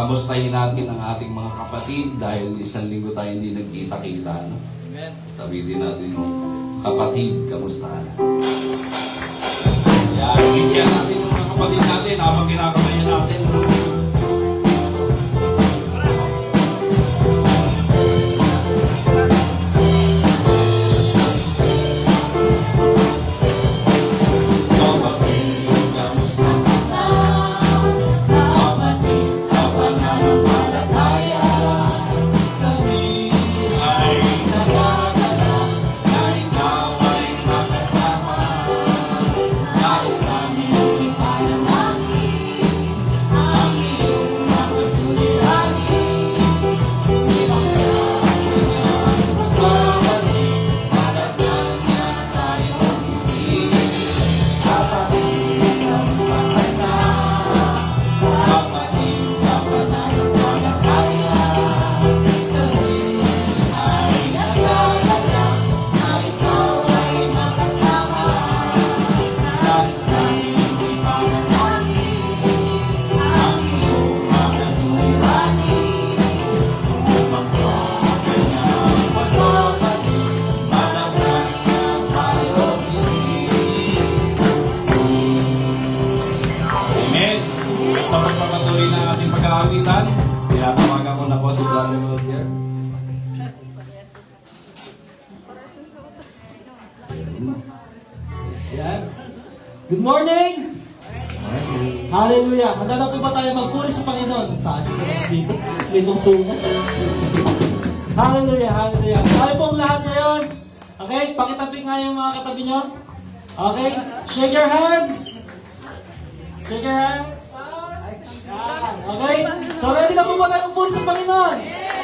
kamustahin natin ang ating mga kapatid dahil isang linggo tayo hindi nagkita-kita. No? Amen. Sabihin natin yung kapatid, kamusta ka na? Kaya bigyan natin yung mga kapatid natin habang kinakamayan natin. Sa pagpapatuloy ng ating pag-aawitan, tinatawagan ko na po si Brother Roger. Yan. Good morning! Hallelujah! Handa na po ba tayo magpuri sa Panginoon? Ang taas ko lang dito. May tungtungan. Hallelujah! Hallelujah! Tayo pong lahat ngayon. Okay? Pakitabi nga yung mga katabi nyo. Okay? Shake your hands! Shake your hands! Okay? So ready na po ba tayo magpuri sa Panginoon?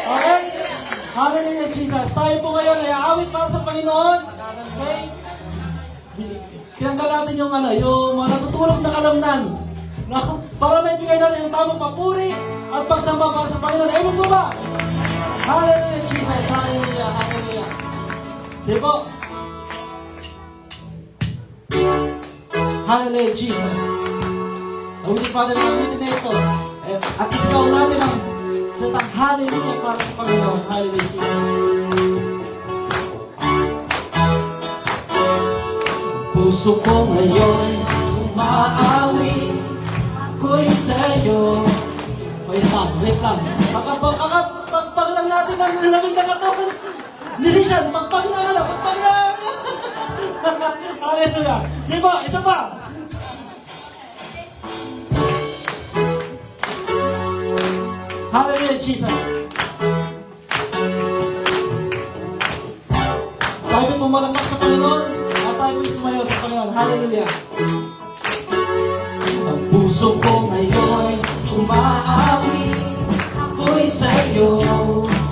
Okay? Hallelujah, Jesus. Tayo po ngayon ay aawit para sa Panginoon. Okay? Tinanggal natin yung yung mga natutulog na kalamnan. No? Para maibigay natin ang tamang papuri at pagsamba para sa Panginoon. Amen po ba? Hallelujah, Jesus. Hallelujah, hallelujah. Sige po. Hallelujah, Jesus. Awitin pa natin ang awitin na ito. At isigaw natin ang salitang hallelujah para sa Panginoon. Hallelujah, Jesus. Puso ko ngayon umaawi, ako'y sa'yo. Wait lang. Pagpag lang natin ang lamig na katawan. Decision, pagpag na. Hallelujah. Sige po, isa pa. Hallelujah, Jesus. Tayo po pumalakpak sa Panginoon at tayo po sumayaw sa Panginoon. Hallelujah. Ang puso ko ngayon umaawi, ako'y sa'yo,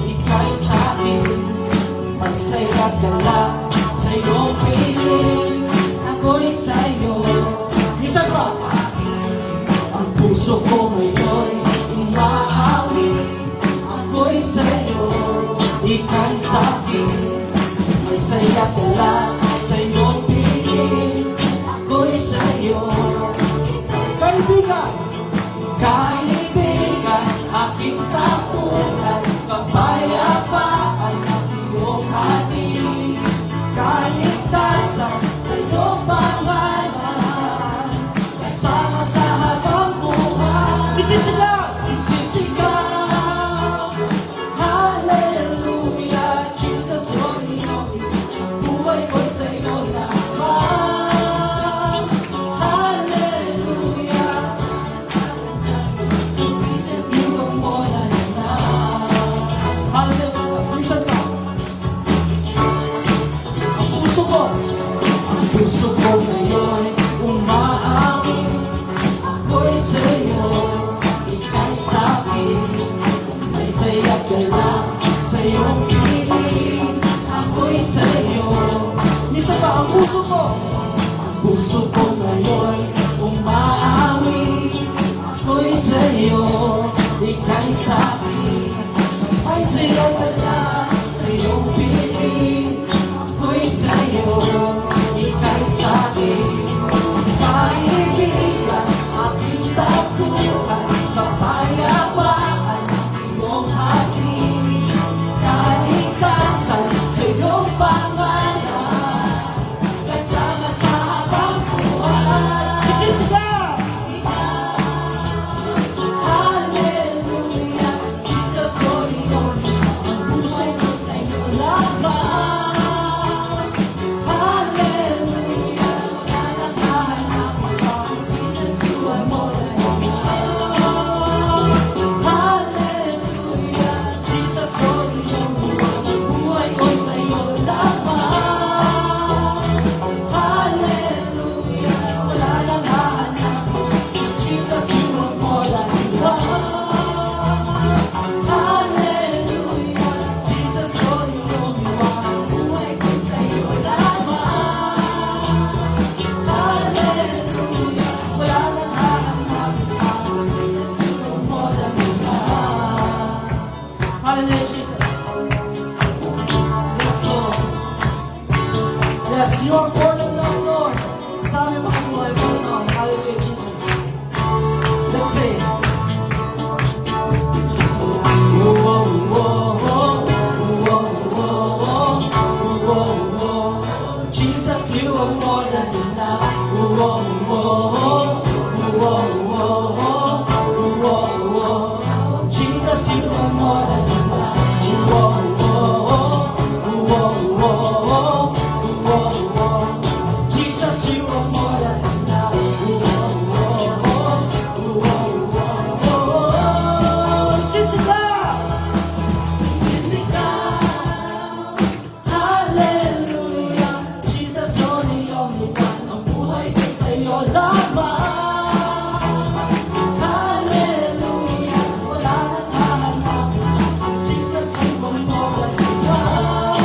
ika'y sa'kin. Magsaya't gala sa iyong piling, ako'y sa'yo. Isa pa. Ang puso ko ngayon umaawi, ako'y sa'yo, ika'y sa'kin. Magsaya't gala sa iyong piling, ako'y sa'yo. Kaibigan, aking tapunan, kapayapaan ang iyong hati. Kaligtasan sa iyong pangalan, kasama sa habang buhay. Isisigaw, hallelujah, Jesus, your name. Buhay ko'y sa iyo lamang. Hallelujah, you are more than enough. Hallelujah, listen ka. Ang puso ko ngayon umaawi, ako'y sa'yo, ika'y sa'kin. May saya't gala sa iyong piling, ako'y sa'yo. Isa pa ang puso ko. Ang puso ko ngayon umaawi, ako'y sa'yo, ika'y sa'kin. May saya't gala sa iyong piling, ako'y sa'yo, ika'y sa'kin. Kaibigan, aking tapunan, kapayapaan buhay Panginoon. Hallelujah, Jesus. Let's say, Jesus, you are more than enough. Jesus, you are more than enough. Jesus, you are more than enough. Hallelujah, Jesus, you're the only one. Ang buhay ko sa'yo lamang. Hallelujah, wala nang hahanapin. Jesus, you are more than enough.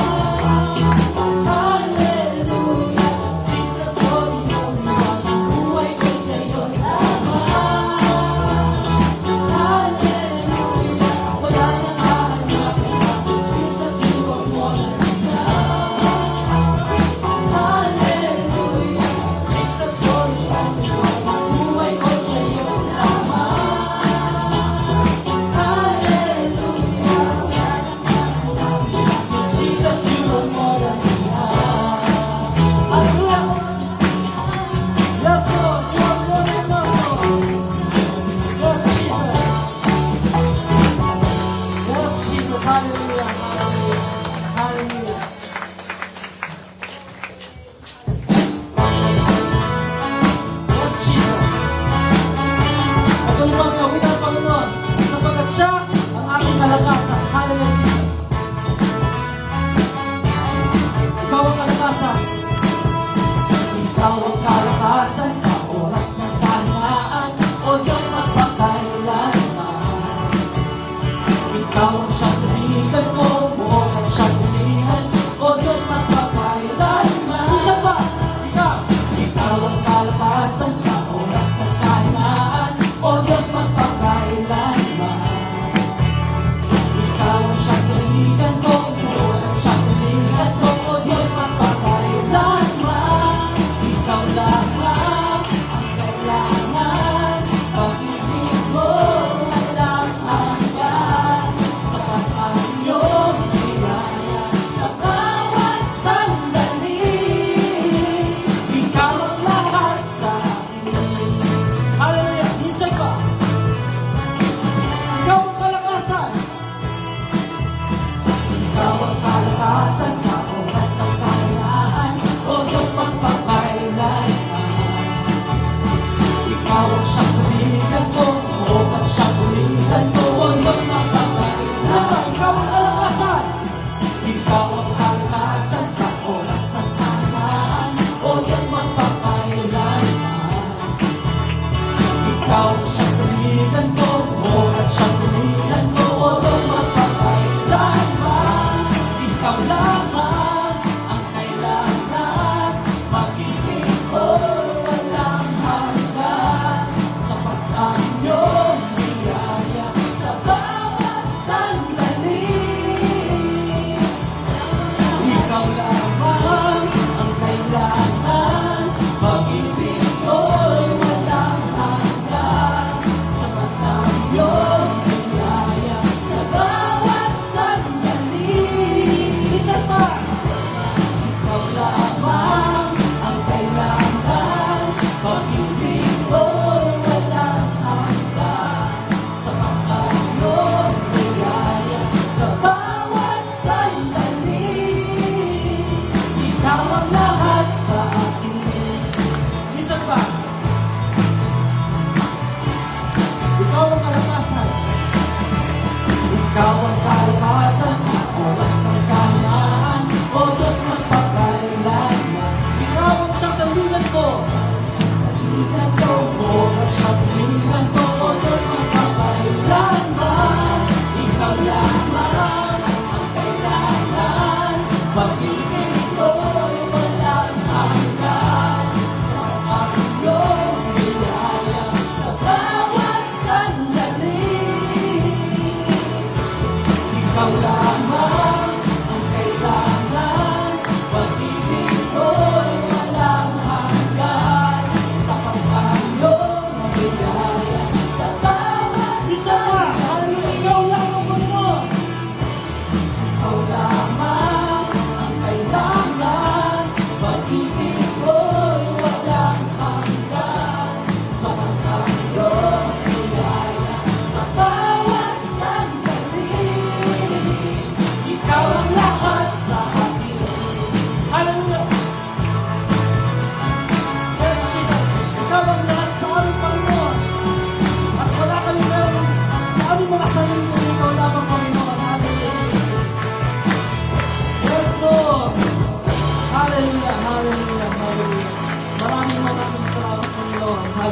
Hallelujah, Jesus, you're the only one. Ang buhay ko sa'yo lamang. Hallelujah, wala nang hahanapin. Jesus, you are more than enough. Hallelujah, Jesus, you're the only one. Ang buhay ko sa'yo lamang. Hallelujah, Jesus, you are more than enough. Hallelujah. Yes, Lord, you are more than enough, Lord. Yes, Jesus. Yes, Jesus. Hallelujah. Hallelujah. Hallelujah. Yes, Jesus. Patuloy natin awitan ang Panginoon sapagkat siya ang ating kalakasan. Hallelujah, Jesus. Ikaw ang kalakasan. Ikaw ang kalakasan sa oras ng kahinaan. O Diyos, magpakailanman. Ikaw ang siyang sabigan ko, buong at siyang hulihan. O Diyos, magpakailanman. Isa pa, ikaw ang kalakasan sa oras ng kahinaan. O Diyos, magpakailanman. Ikaw ang siyang sabigan ko, buong at siyang hulihan ko. O Diyos, magpakailanman. Ikaw lamang ang kailangan. Pag-ibig mo walang hanggan. Sapat ang iyong biyaya sa bawat sandali. Ikaw ang lahat sa akin. Hallelujah! Minsan pa. Ikaw ang kalakasan. Ikaw ang kalakasan sa oras ng kahinaan. O Diyos, magpakailanman. Ikaw ang siyang sabigan ko, buong at siyang hulihan ko. O Diyos, magpakailanman. Isa pa, ikaw ang kalakasan. Ikaw ang kalakasan sa oras ng kahinaan. O Diyos, magpakailanman. Ikaw ang siyang sabigan ko, buong at siyang hulihan ko. O Diyos, magpakailanman. Ikaw lamang ang kailangan. Pag-ibig mo walang hanggan. Sa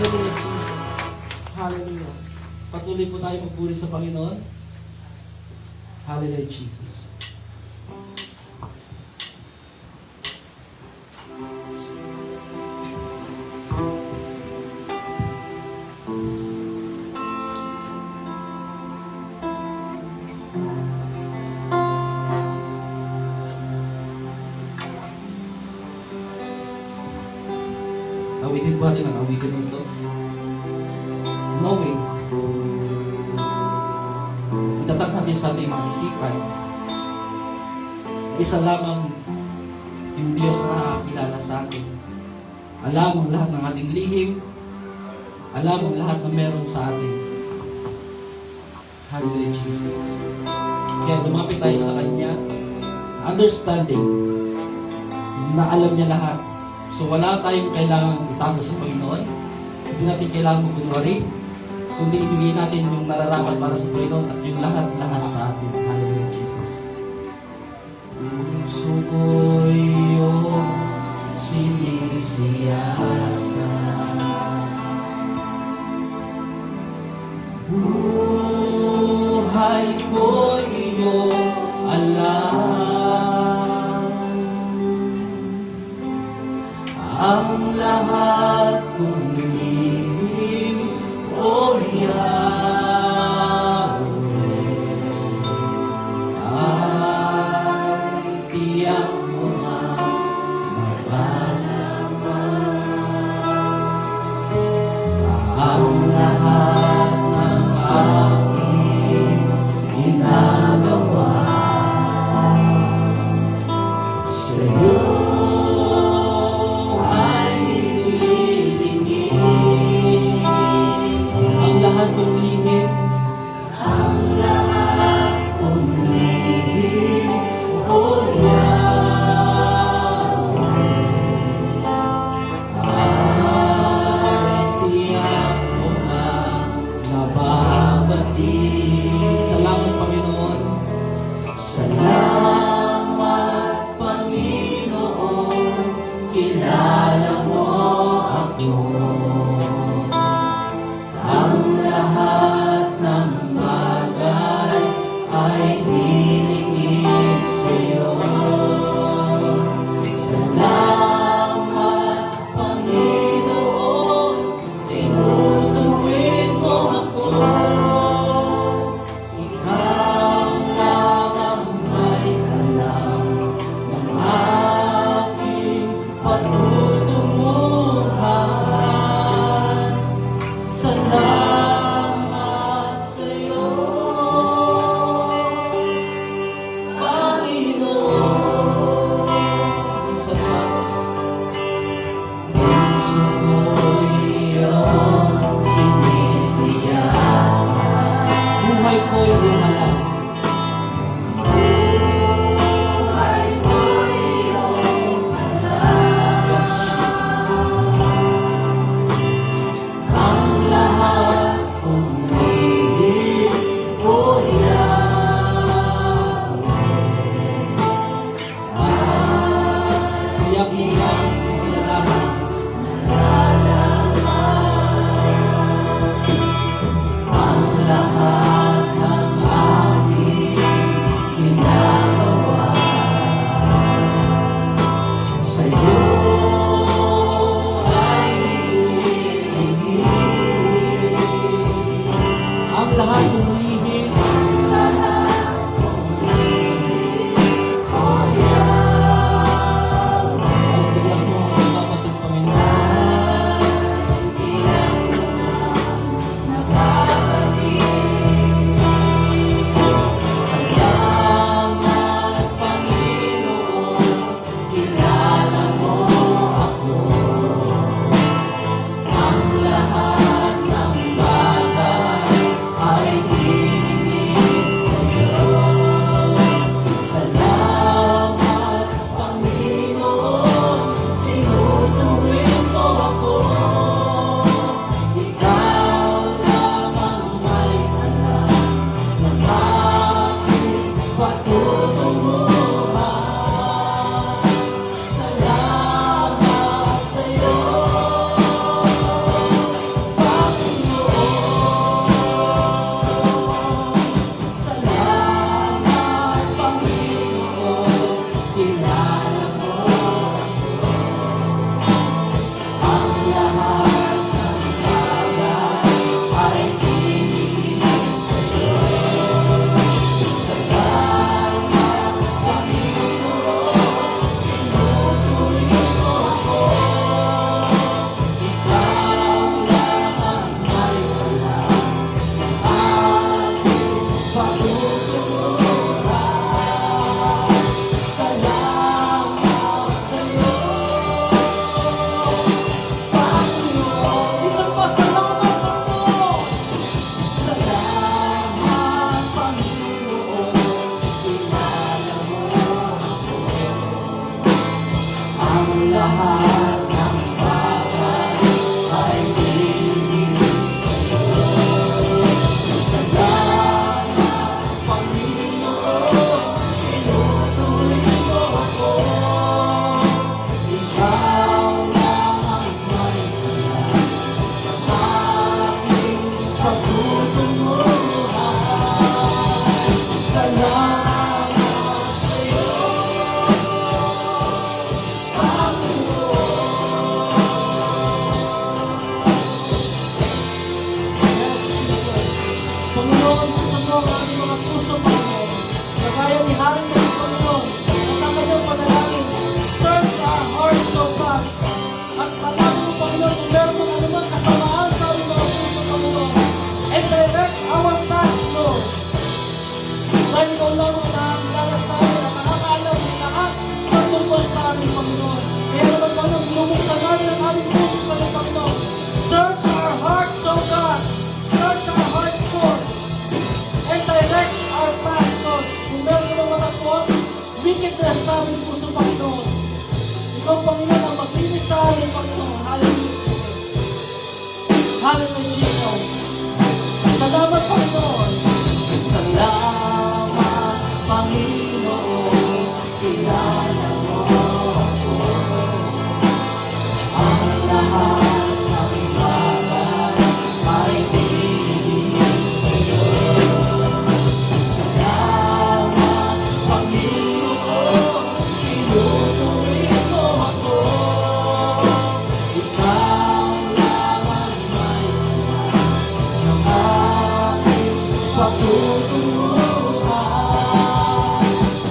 Hallelujah, Jesus. Hallelujah. Patuloy po tayo magpuri sa Panginoon. Hallelujah, Jesus. Awitin po natin ang awitin nito. Knowing, itatag natin sa ating mga isipan, isa lamang yung Diyos na nakakilala sa atin. Alam ang lahat ng ating lihim, alam ang lahat na meron sa atin. Hallelujah, Jesus. Kaya lumapit tayo sa Kanya, understanding na alam niya lahat. So wala tayong kailangan itago sa Panginoon. Hindi natin kailangan magkunwari, kundi ibigay natin yung nararapat para sa Panginoon at yung lahat-lahat sa atin. Hallelujah, Jesus. Puso ko'y iyong sinisiyasat, buhay ko'y iyong alam. Ang lahat kong lihim, O Yahweh, ay tiyak mo nga mapalaman. ang Panginoon ang maglinis sa atin, Panginoon. Hallelujah. Hallelujah, Jesus. Salamat, Panginoon. Salamat, Panginoon. Kilala mo ako. Ang lahat ng bagay ay binigay sa'yo. Salamat, Panginoon. Tinutuwid mo ako. Ikaw lang ang may ng aking patutunguhan.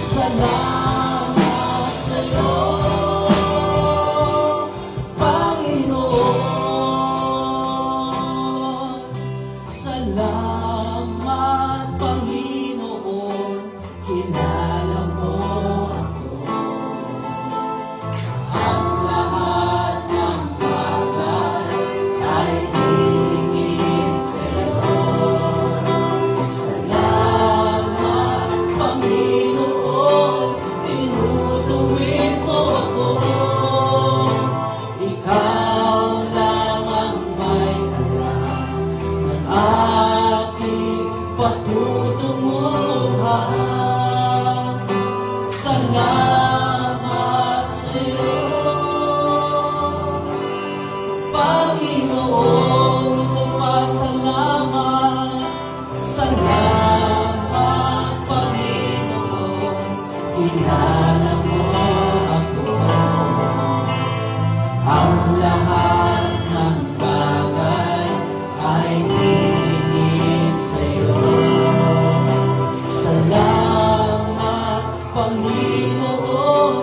Salamat sa'yo, Panginoon. Salamat, Panginoon. Kilala mo ako. Ang lahat ng bagay ay dinigit sa'yo. Salamat, Panginoon. Tinutuwid mo ako. Ikaw lang ang may alam ng aking patutunguhan. Salamat sa'yo, Panginoon. Minsan pa salamat. Salamat, Panginoon. Kilala mo ako. Ang lahat ng bagay ay binigay sa'yo. Salamat, Panginoon.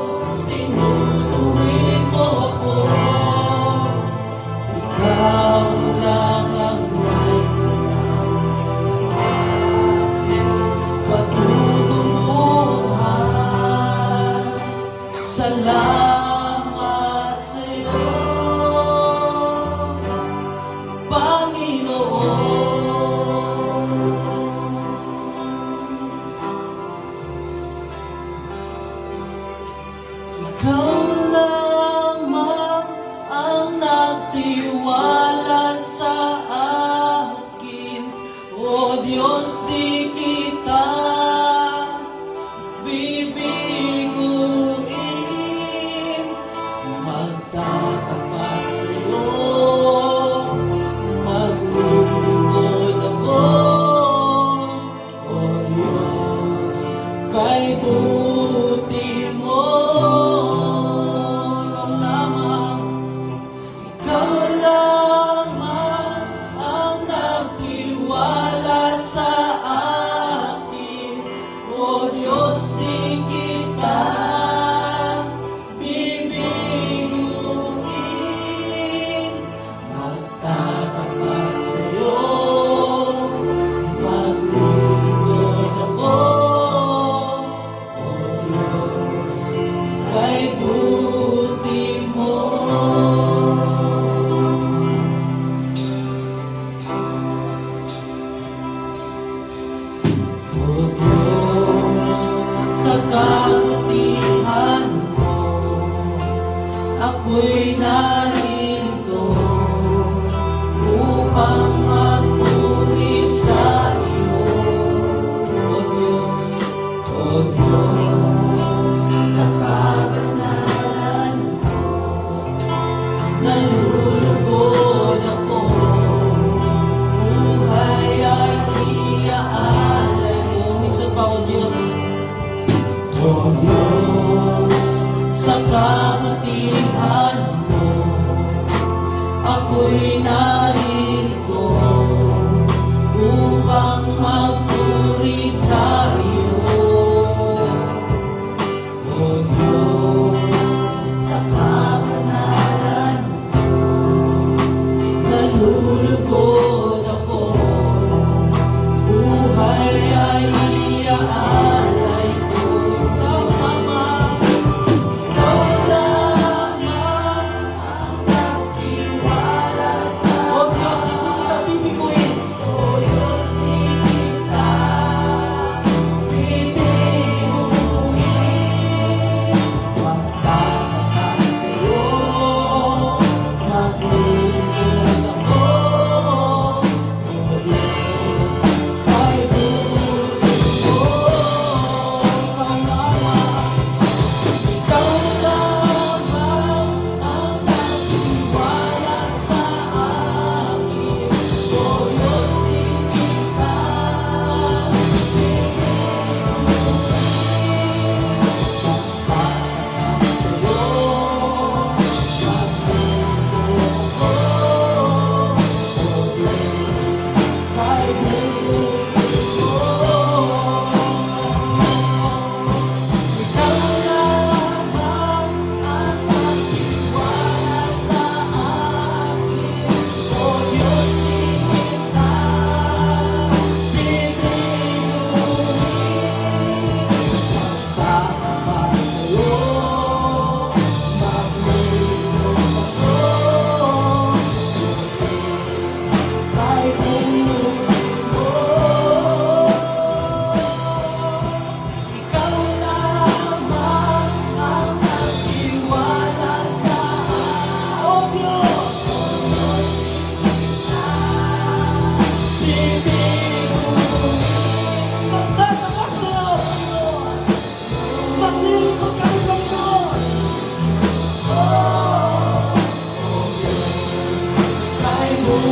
Tinutuwid mo ako. Ikaw lang ang may patutunguhan. Salamat sa'yo, Panginoon. Ikaw lamang ang nagtiwala sa akin. O Diyos, di kita bibiguin. Magtatapat sa'yo, maglilingkod ako. O Diyos, kay buti mo. Ikaw lamang ang nagtiwala sa akin. O Diyos, di kita bibiguin. Magtatapat sa'yo, maglilingkod ako. O Diyos, kay buti mo. O Diyos, sa kabutihan mo, ako'y naririto upang magpuri sa iyo. O Diyos, sa kabanalan mo, nalulugod ako. Buhay ay iaalay mo. Minsan pa, O Diyos. O Diyos, sa kabutihan mo, ako'y naririto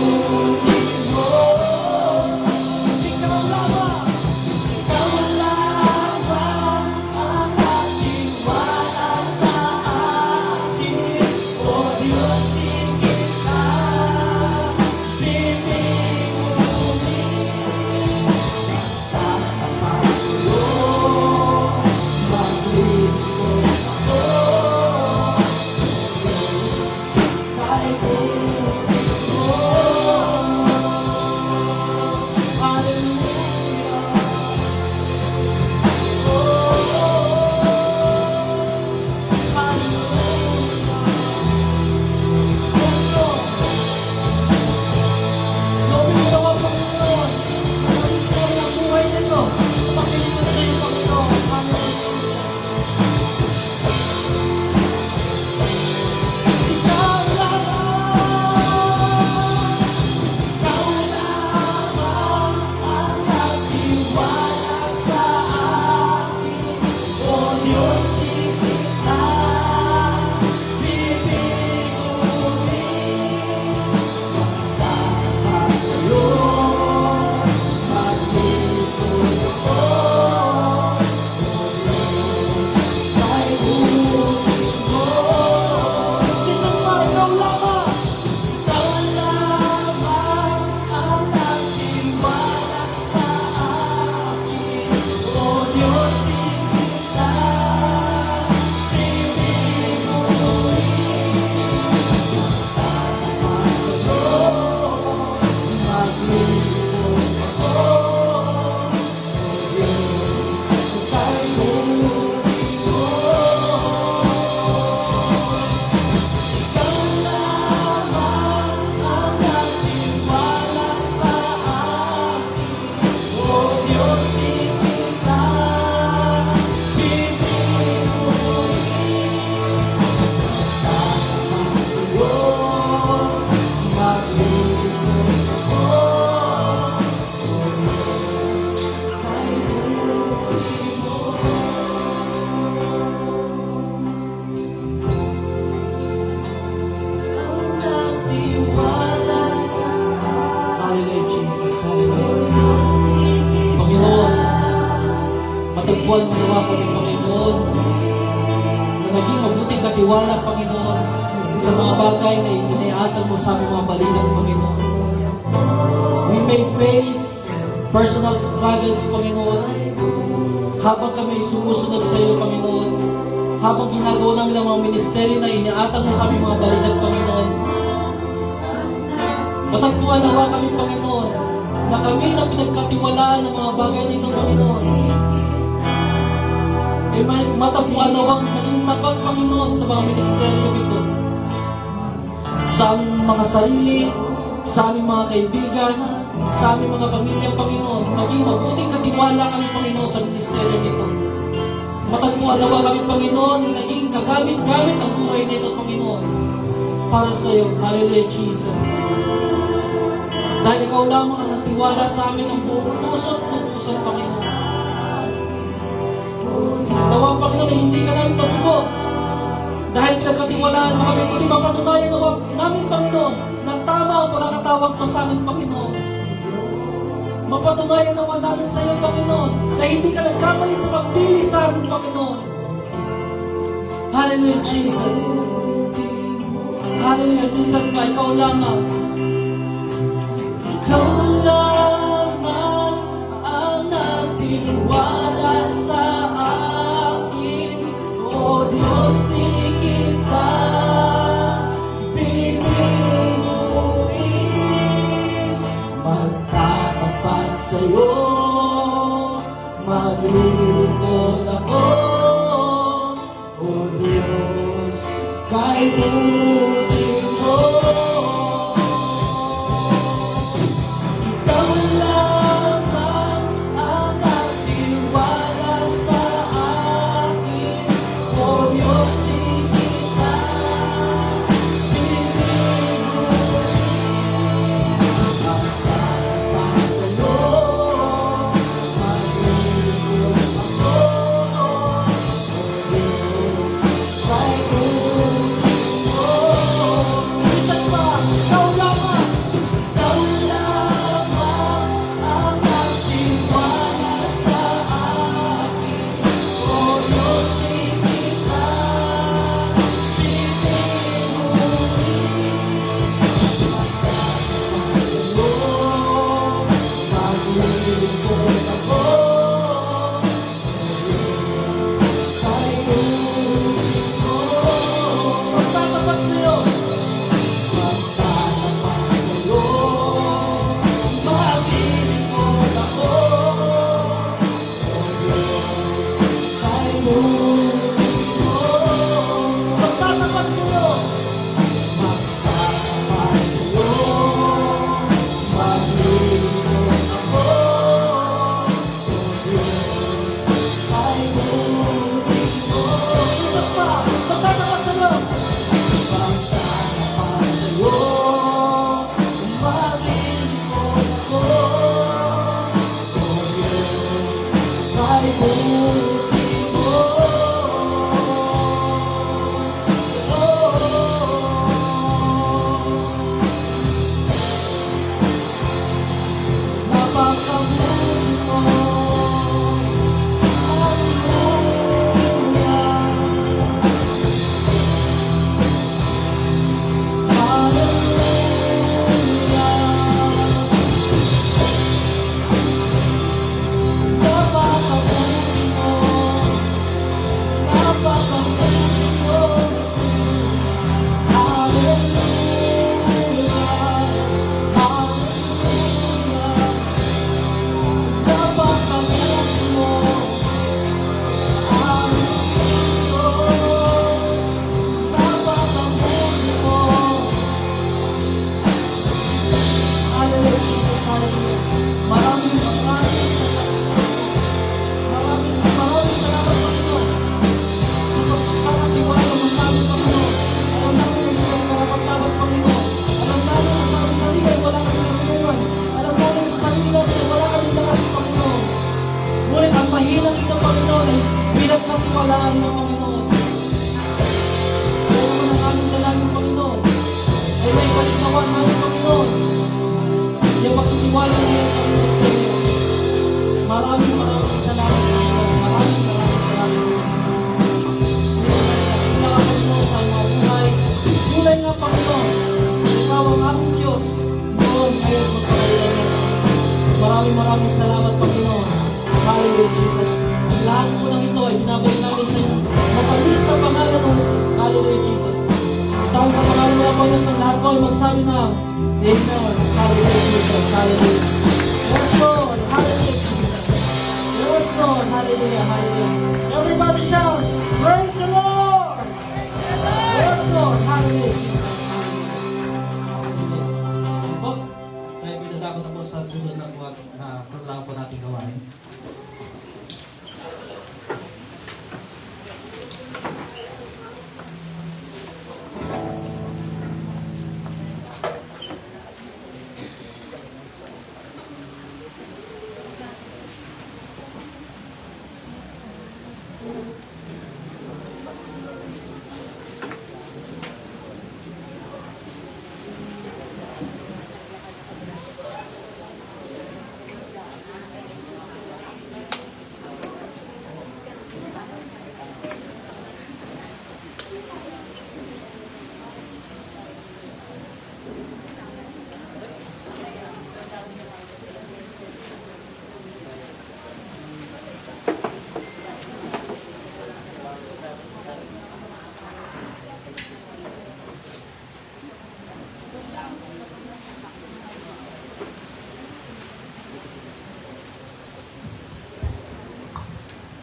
mo. Ikaw lamang ang nagtiwala sa akin. O Diyos, di kita pipigunin. Tatapat sa'yo, maglilingkod ako. Kahit ulit mo. Hallelujah. Matagpuan mo nawa kami, Panginoon, na naging mabuting katiwala, Panginoon, sa mga bagay na iniatag mo sa aming mga balikat, Panginoon. We may face personal struggles, Panginoon, habang kami sumusunod sa iyo, Panginoon, habang ginagawa namin ang mga ministeryo na iniatag mo sa aming mga balikat, Panginoon. Matagpuan nawa kami, Panginoon, na kami na pinagkatiwalaan ng mga bagay nito, Panginoon. Matagpuan nawang maging tapat, Panginoon, sa mga ministeryo ito. Sa aming mga sarili, sa aming mga kaibigan, sa aming mga pamilya, Panginoon, maging mabuting katiwala kami, Panginoon, sa ministeryo ito. Matagpuan nawa kami, Panginoon, na naging kagamit-gamit ang buhay nito, Panginoon, para sa iyo. Hallelujah, Jesus. Dahil ikaw lamang ang nagtiwala sa amin ang buong puso at lubusan, Panginoon. Nawa, Panginoon, na hindi ka namin mabigo. Dahil pinagkatiwalaan mo kami, kundi mapatunayan namin, Panginoon, na tama ang pagkakatawag mo sa amin, Panginoon. Mapatunayan naman namin sa iyo, Panginoon, na hindi ka nagkamali sa pagpili sa amin, Panginoon. Hallelujah, Jesus. Hallelujah. Minsan pa, ikaw lamang. Ikaw lamang ang nagtiwala sa akin. O Diyos, di kita bibiguin. Magtatapat sa'yo, maglilingkod ako. O Diyos, kahit buti mo. Ikaw lamang ang nagtiwala sa akin. O Diyos, di kita bibiguin. Magtatapat sa'yo, maglilingkod ako. O Diyos, kahit buti mo. Hallelujah. Maraming salamat, Panginoon. Sa pagkakatiwala mo sa amin, Panginoon. Alam namin na hindi kami karapat-dapat, Panginoon. Alam namin na sa aming sarili ay wala kami karunungan. Alam namin na sa sarili namin ay wala kami lakas, Panginoon. Ngunit ang mahinang ito, Panginoon, ay pinagkatiwalaan mo, Panginoon. Kaya naman ang aming dalangin, Panginoon, ay may kalikawan namin, Panginoon. Yung pagtitiwala ngayon, Panginoon, sa iyo. Maraming salamat, Panginoon. Maraming salamat, Panginoon. Nakakita ka, Panginoon, sa mga buhay. Tunay nga, Panginoon, ikaw ang aming Diyos. Noon, ngayon, magpapaliwanag. Maraming salamat, Panginoon. Hallelujah, Jesus. Ang lahat po ng ito ay binabalik natin sa iyo. Matamis na pangalan mo, Jesus. Hallelujah, Jesus. Tawag sa pangalan mo lang, Panginoon, sa lahat po ay magsabi na, Amen. Hallelujah, Jesus. Hallelujah. Yes, Lord. Hallelujah, Jesus. Yes, Lord. Hallelujah. Hallelujah. Everybody shout, praise the Lord. Yes, Lord. Hallelujah, Jesus. Hallelujah. Po, tayo pinadako na po sa susunod na buwan na programa po natin gawain.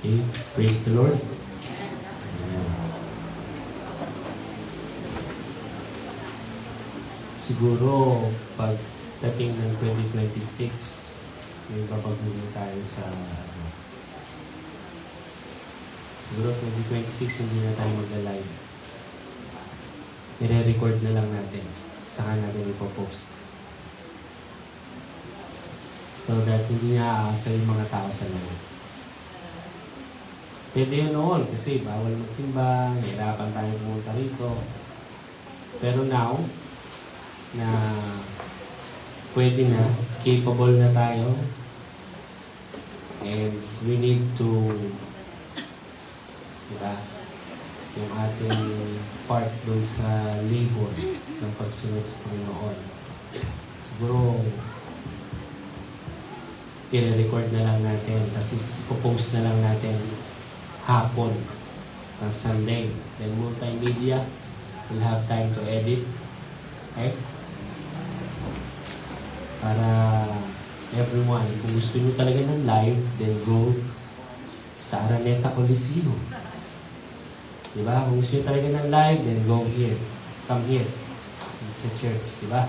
Okay, praise the Lord. Ayan. Siguro, pagdating ng 2026, may papagulong tayo sa siguro 2026 hindi na tayo magla-live. Nire-record na lang natin. Saka natin ipopost. So that hindi na aasa yung mga tao sa loob. Pwede yun noon kasi bawal magsimba, nahirapan tayo pumunta rito. Pero now, na pwede na, capable na tayo, and we need to, diba, yung ating part dun sa labor ng pagsunod sa Panginoon. Siguro, i-record na lang natin, kasi ipopost na lang natin hapon ng Sunday. Then multimedia, we'll have time to edit. Okay? Para everyone, kung gusto nyo talaga ng live, then go sa Araneta Coliseum. Diba? Kung gusto nyo talaga ng live, then go here. Come here. Sa church. Diba?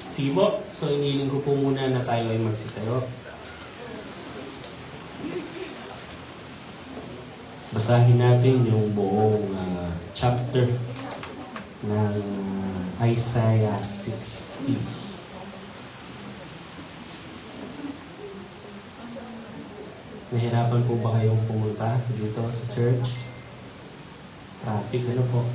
Sige po. So, iniling ko po muna na tayo ay magsitayo. Basahin natin yung buong chapter ng Isaiah 60. Nahirapan po ba kayong pumunta dito sa church? Traffic, ano po?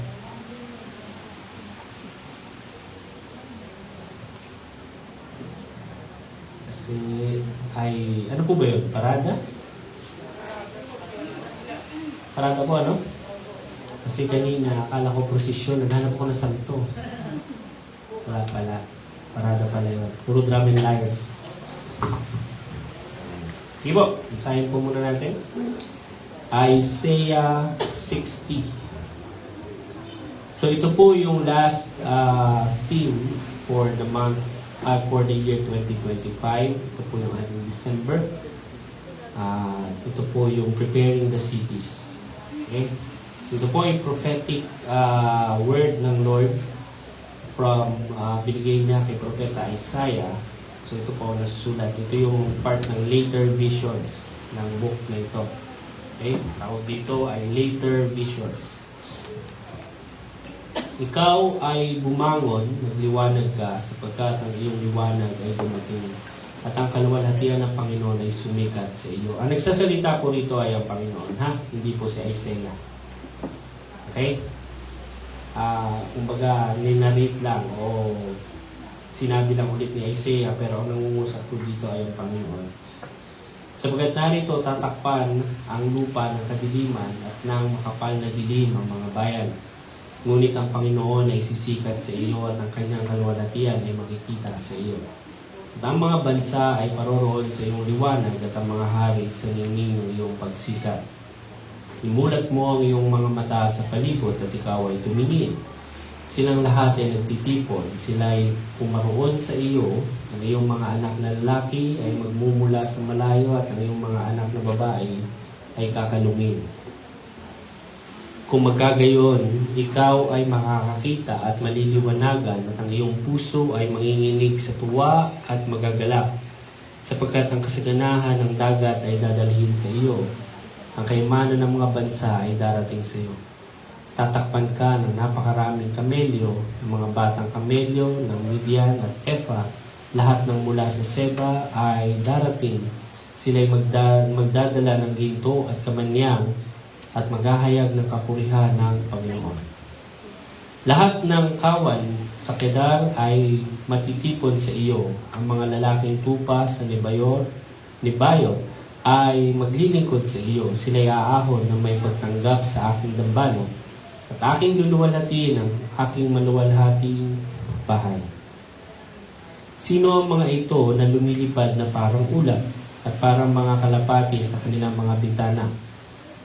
Kasi ay, ano po ba yun? Parada? Parada po, ano? Kasi kanina, akala ko prosesyon, naghanap ako ng santo. Wala pala. Parada pala yun. Puro drum and lyres. Sige po, isahin po muna natin. Isaiah 60. So ito po yung last theme for the month, for the year 2025. Ito po yung ating December. Ito po yung preparing the cities. Okay? So ito po ay prophetic word ng Lord from binigay niya kay Propeta Isaiah. So ito po ang nasusulat. Ito yung part ng later visions ng book na ito. Okay? Tawag dito ay later visions. Ikaw ay bumangon, nagliwanag ka, sapagkat ang iyong liwanag ay dumating. At ang kaluwalhatian ng Panginoon ay sumikat sa iyo. Ang nagsasalita po rito ay ang Panginoon, ha? Hindi po si Isaiah. Okay? Kumbaga, ninarate lang o sinabi lang ulit ni Isaiah, pero ang nangungusap po dito ay ang Panginoon. Sapagkat narito tatakpan ang lupa ng kadiliman at ng makapal na dilim ang mga bayan. Ngunit ang Panginoon ay sisikat sa iyo at ang kanyang kaluwalhatian ay makikita sa iyo. At ang mga bansa ay paroroon sa iyong liwanag at ang mga hari sa ningning ng iyong pagsikat. Imulat mo ang iyong mga mata sa palibot at ikaw ay tumingin. Silang lahat ay nagtitipon, sila ay pumaroon sa iyo, ang iyong mga anak na lalaki ay magmumula sa malayo at ang iyong mga anak na babae ay kakalungin. Kung magkagayon, ikaw ay makakakita at maliliwanagan at ang iyong puso ay manginginig sa tuwa at magagalak, sapagkat ang kasaganahan ng dagat ay dadalhin sa iyo. Ang kayamanan ng mga bansa ay darating sa iyo. Tatakpan ka ng napakaraming kamelyo, ng mga batang kamelyo, ng Midian at Ephah. Lahat ng mula sa Seba ay darating. Sila'y magdadala ng ginto at kamanyang at maghahayag ng kapurihan ng Panginoon. Lahat ng kawan sa Kedar ay matitipon sa iyo. Ang mga lalaking tupa sa Nebayot ay maglilingkod sa iyo. Sila'y aahon na may pagtanggap sa aking dambano at aking luluwalhatiin ang aking maluwalhating bahay. Sino ang mga ito na lumilipad na parang ulap at parang mga kalapati sa kanilang mga bintana?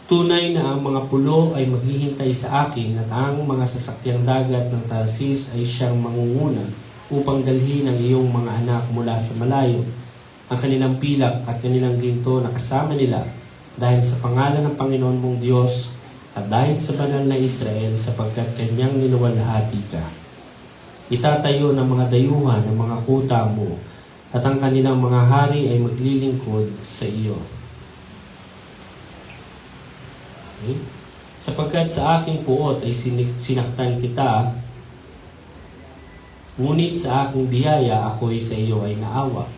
Tunay na ang mga pulo ay maghihintay sa akin at ang mga sasakyang dagat ng Tarsis ay siyang mangunguna upang dalhin ang iyong mga anak mula sa malayo. Ang kanilang pilak at kanilang ginto na kasama nila dahil sa pangalan ng Panginoon mong Diyos at dahil sa banal na Israel sapagkat kanyang niluwalhati ka. Itatayo ng mga dayuhan ng mga kuta mo at ang kanilang mga hari ay maglilingkod sa iyo. Okay? Sapagkat sa aking puot ay sinaktan kita, ngunit sa aking biyaya ako'y sa iyo ay naawa.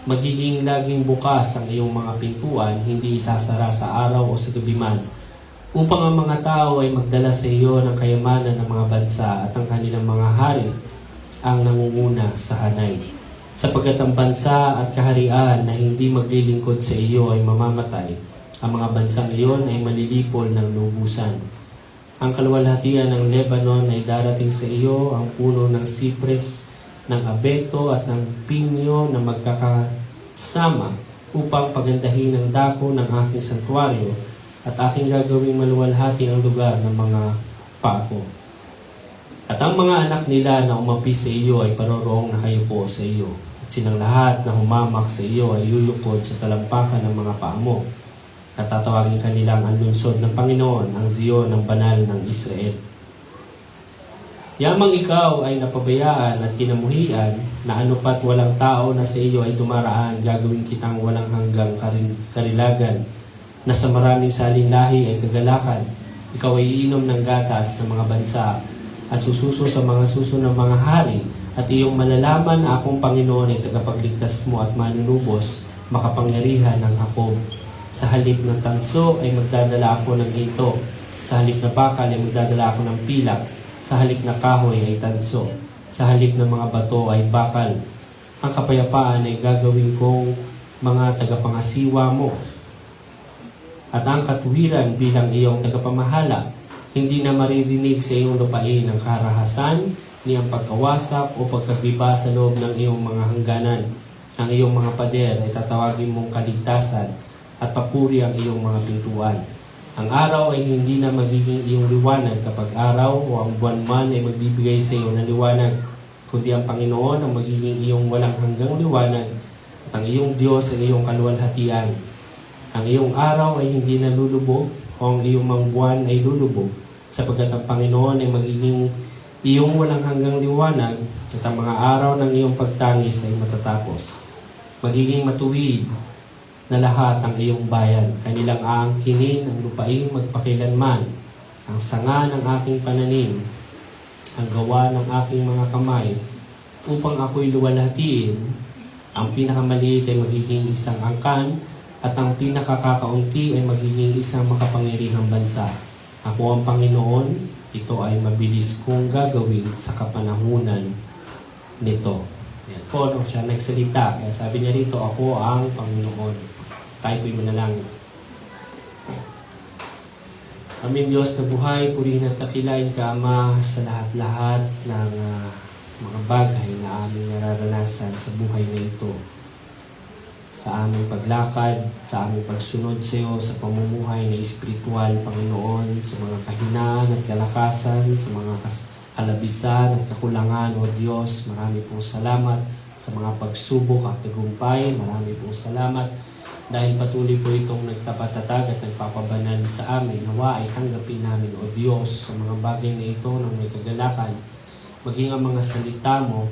Magiging laging bukas ang iyong mga pintuan, hindi isasara sa araw o sa gabi man, upang ang mga tao ay magdala sa iyo ng kayamanan ng mga bansa at ang kanilang mga hari ang nangunguna sa hanay. Sapagkat ang bansa at kaharian na hindi maglilingkod sa iyo ay mamamatay, ang mga bansang iyon ay malilipol ng lubusan. Ang kaluwalhatian ng Lebanon ay darating sa iyo, ang puno ng sipres, ng abeto at ng pinyo na magkakasama upang pagandahin ang dako ng aking santuaryo at aking gagawing maluwalhati ang lugar ng mga pako. At ang mga anak nila na umapi sa iyo ay paroroong nakayuko sa iyo. At silang lahat na humamak sa iyo ay yuyukod sa talampakan ng mga paa mo. At tatawagin kanilang ang lungsod ng Panginoon, ang Zion ng banal ng Israel. Yamang ikaw ay napabayaan at kinamuhian na anupat walang tao na sa iyo ay dumaraan, gagawin kitang walang hanggang karilagan, na sa maraming saling lahi ay kagalakan. Ikaw ay iinom ng gatas ng mga bansa at sususo sa mga suso ng mga hari, at iyong malalaman na akong Panginoon ay tagapagligtas mo at manunubos, makapangyarihan ng Jacob. Sa halip ng tanso ay magdadala ako ng ginto, sa halip na bakal ay magdadala ako ng pilak, sa halip na kahoy ay tanso, sa halip ng mga bato ay bakal. Ang kapayapaan ay gagawin kong mga tagapangasiwa mo, at ang katuwiran bilang iyong tagapamahala. Hindi na maririnig sa iyong lupain ang karahasan, ni ang pagkawasak o pagkagiba sa loob ng iyong mga hangganan. Ang iyong mga pader ay tatawagin mong kaligtasan, at papuri ang iyong mga pintuan. Ang araw ay hindi na magiging iyong liwanag kapag araw o ang buwan man ay magbibigay sa iyo ng liwanag, kundi ang Panginoon ang magiging iyong walang hanggang liwanag at ang iyong Diyos ay iyong kaluwalhatian. Ang iyong araw ay hindi na lulubog o ang iyong mga buwan ay lulubog, sapagkat ang Panginoon ay magiging iyong walang hanggang liwanag at ang mga araw ng iyong pagtangis ay matatapos. Magiging matuwid na lahat ang iyong bayan. Kanilang aangkinin ang lupaing magpakilanman, ang sanga ng aking pananim, ang gawa ng aking mga kamay, upang ako'y luwalhatiin. Ang pinakamaliit ay magiging isang angkan, at ang pinakakakaunti ay magiging isang makapangyarihang bansa. Ako ang Panginoon, ito ay mabilis kong gagawin sa kapanahunan nito. Yan po, nung siya nagsalita, kaya sabi niya rito, ako ang Panginoon. Tayo po'y manalangin. Aming Diyos na buhay, purihin at takilain ka, Ama, sa lahat-lahat ng mga bagay na aming nararanasan sa buhay na ito. Sa aming paglakad, sa aming pagsunod sa iyo, sa pamumuhay na espiritual, Panginoon, sa mga kahinaan at kalakasan, sa mga kalabisan at kakulangan, O Diyos, marami pong salamat sa mga pagsubok at tagumpay. Marami pong salamat dahil patuloy po itong nagtapatatag at nagpapabanal sa amin. Nawa ay tanggapin namin, O Diyos, sa mga bagay na ito ng may kagalakan, maging ang mga salita mo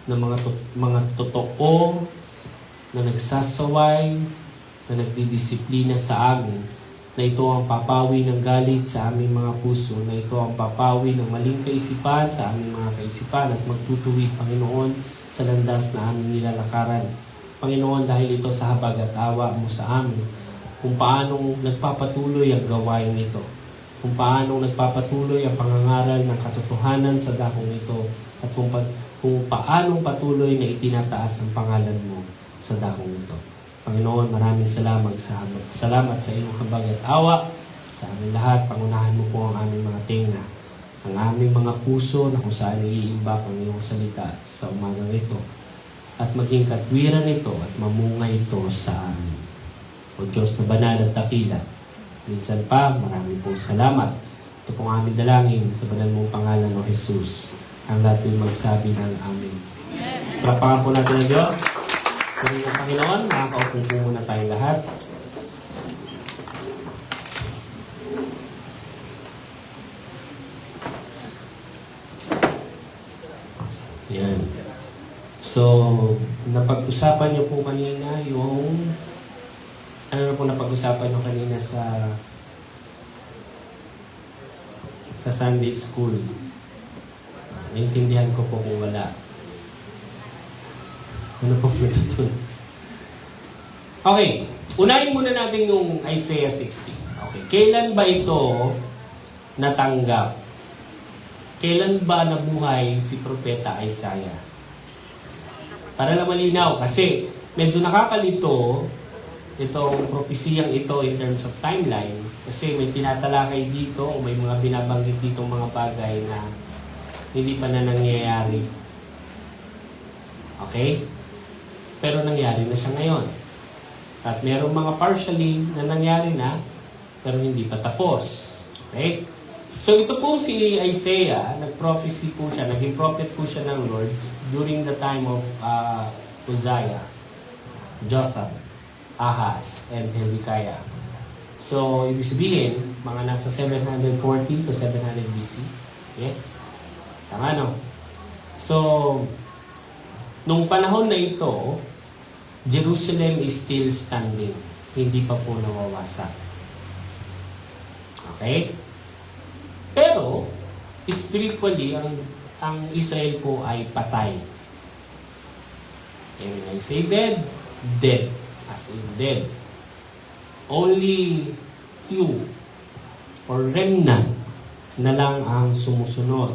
na mga totoo na nagsasaway, na nagdidisiplina sa amin, na ito ang papawi ng galit sa aming mga puso, na ito ang papawi ng maling kaisipan sa aming mga kaisipan at magtutuwid, Panginoon, sa landas na aming nilalakaran. Panginoon, dahil ito sa habag at awa mo sa amin, kung paanong nagpapatuloy ang gawain nito, kung paanong nagpapatuloy ang pangangaral ng katotohanan sa dakong ito, at kung paanong patuloy na itinataas ang pangalan mo sa dakong ito. Panginoon, maraming salamat sa iyong habag at awa sa aming lahat. Pangunahan mo po ang aming mga tenga, ang aming mga puso na kung saan iimbak ang iyong salita sa umagang ito, at maging katwiran ito at mamunga ito sa amin. O Diyos na banal at dakila, minsan pa, maraming po salamat. Ito pong aming dalangin sa banal mong pangalan, O Jesus. Ang lahat po'y magsabi ng amin. Palapakan po natin ang Diyos. Kung yung Panginoon, makakaupong po muna tayong lahat. Yan. So, napag-usapan niyo po kanina yung... Ano na po napag-usapan niyo kanina sa Sunday School? Naintindihan ko po kung wala. Ano po natutunan? Okay. Unahin muna natin yung Isaiah 60. Okay. Kailan ba ito natanggap? Kailan ba nabuhay si Propeta Isaiah? Para lang malinaw. Kasi medyo nakakalito itong propesiyang ito in terms of timeline. Kasi may tinatalakay dito o may mga binabanggit dito mga bagay na hindi pa na nangyayari. Okay? Pero nangyari na siya ngayon. At merong mga partially na nangyari na, pero hindi pa tapos. Okay? So ito po si Isaiah, nag-prophecy po siya, naging prophet po siya ng Lord during the time of Uzziah, Jotham, Ahaz, and Hezekiah. So, ibig sabihin, mga nasa 740 to 700 BC. Yes? Tama, no? So, nung panahon na ito, Jerusalem is still standing. Hindi pa po nawawasak. Okay? Pero, spiritually, ang Israel po ay patay. And when I say dead, dead. As in dead. Only few or remnant na lang ang sumusunod.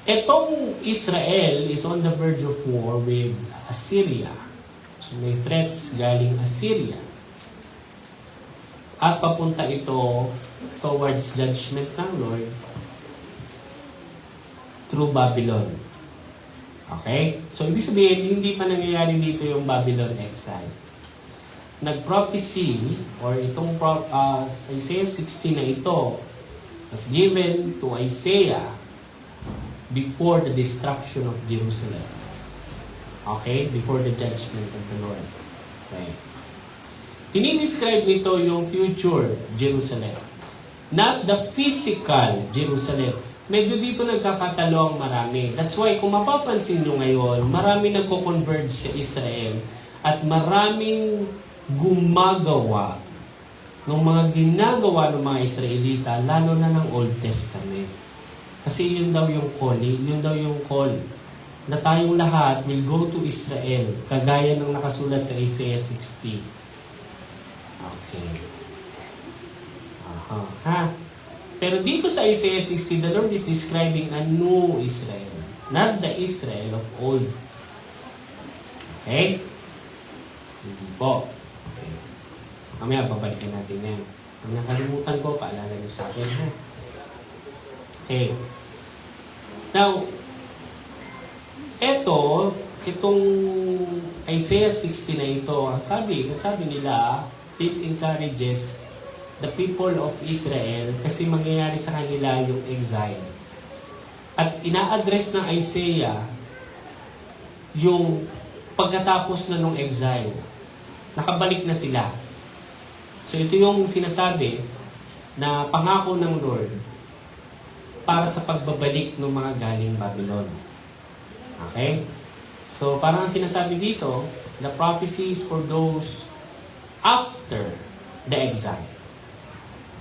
Etong Israel is on the verge of war with Assyria. So may threats galing Assyria. At papunta ito towards judgment ng Lord through Babylon. Okay? So ibig sabihin, hindi pa nangyayari dito yung Babylon exile. Nag-prophecy or itong Isaiah 60 na ito was given to Isaiah before the destruction of Jerusalem. Okay? Before the judgment of the Lord. Okay? Tinidescribe nito yung future Jerusalem. Not the physical Jerusalem, medyo dito nagkakatalo ang marami. That's why kung mapapansin nyo ngayon, marami nagko-converge sa Israel at maraming gumagawa ng mga ginagawa ng mga Israelita, lalo na ng Old Testament. Kasi yun daw yung calling, yun daw yung call na tayong lahat will go to Israel, kagaya ng nakasulat sa Isaiah 60. Okay. Aha. Ha? Pero dito sa Isaiah 60, the Lord is describing a new Israel, not the Israel of old. Okay? Hindi po. Okay. Mamaya, babalikan natin yan. Ang nakalimutan ko, paalala niyo sa akin, ha? Okay. Now, itong Isaiah 60 na ito, ang sabi nila, this encourages the people of Israel kasi mangyayari sa kanila yung exile. At ina-address ng Isaiah yung pagkatapos na nung exile. Nakabalik na sila. So ito yung sinasabi na pangako ng Lord para sa pagbabalik ng mga galing Babylon. Okay? So, parang sinasabi dito, the prophecy is for those after the exile.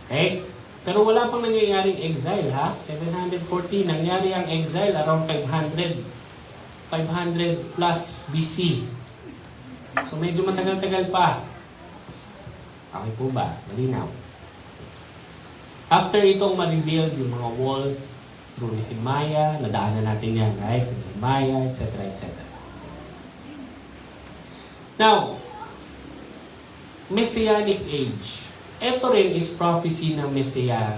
Okay? Pero wala pang nangyayaring exile, ha? 740, nangyari ang exile around 500 plus BC. So, medyo matagal-tagal pa. Okay po ba? Malinaw. After itong ma-rebuild yung mga walls, through Nehemiah, nadaanan natin yan, right? Sa Nehemiah, etc., etc. Now, Messianic age. Ito rin is prophecy ng Messiah.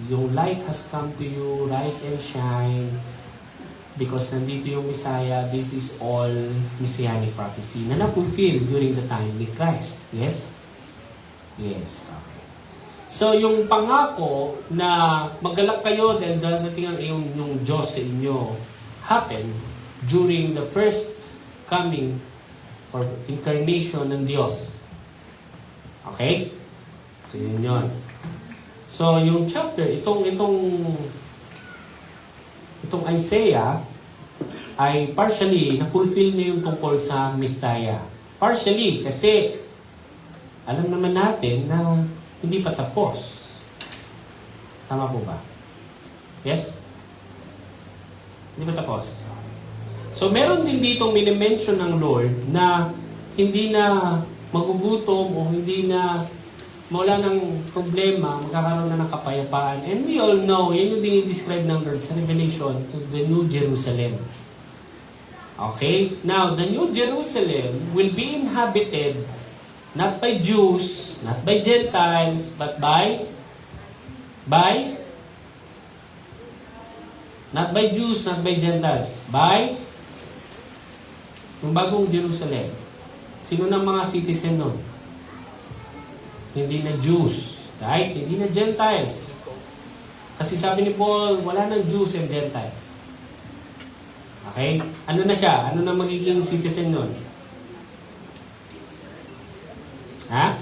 Yung light has come to you, rise and shine. Because nandito yung Messiah, this is all Messianic prophecy na na-fulfill during the time ni Christ. Yes? Yes. Okay. So, yung pangako na magalak kayo dahil darating ang yung Diyos sa inyo happened during the first coming or incarnation ng Diyos. Okay? So, yun yun. So, yung chapter, itong Isaiah ay partially na-fulfill na yung tungkol sa Messiah. Partially, kasi alam naman natin na hindi pa tapos. Tama po ba? Yes? Hindi pa tapos. So, meron din ditong minimension ng Lord na hindi na magugutom o hindi na mawala ng problema, magkakaroon na ng kapayapaan. And we all know, yan yung dinidescribe ng Lord sa Revelation to the New Jerusalem. Okay? Now, the New Jerusalem will be inhabited not by Jews, not by Gentiles, but not by Jews, not by Gentiles, by yung bagong Jerusalem. Sino ng mga citizen nun? Hindi na Jews, right? Hindi na Gentiles. Kasi sabi ni Paul, wala nang Jews and Gentiles. Okay? Ano na siya? Ano na magiging citizen nun? Ha?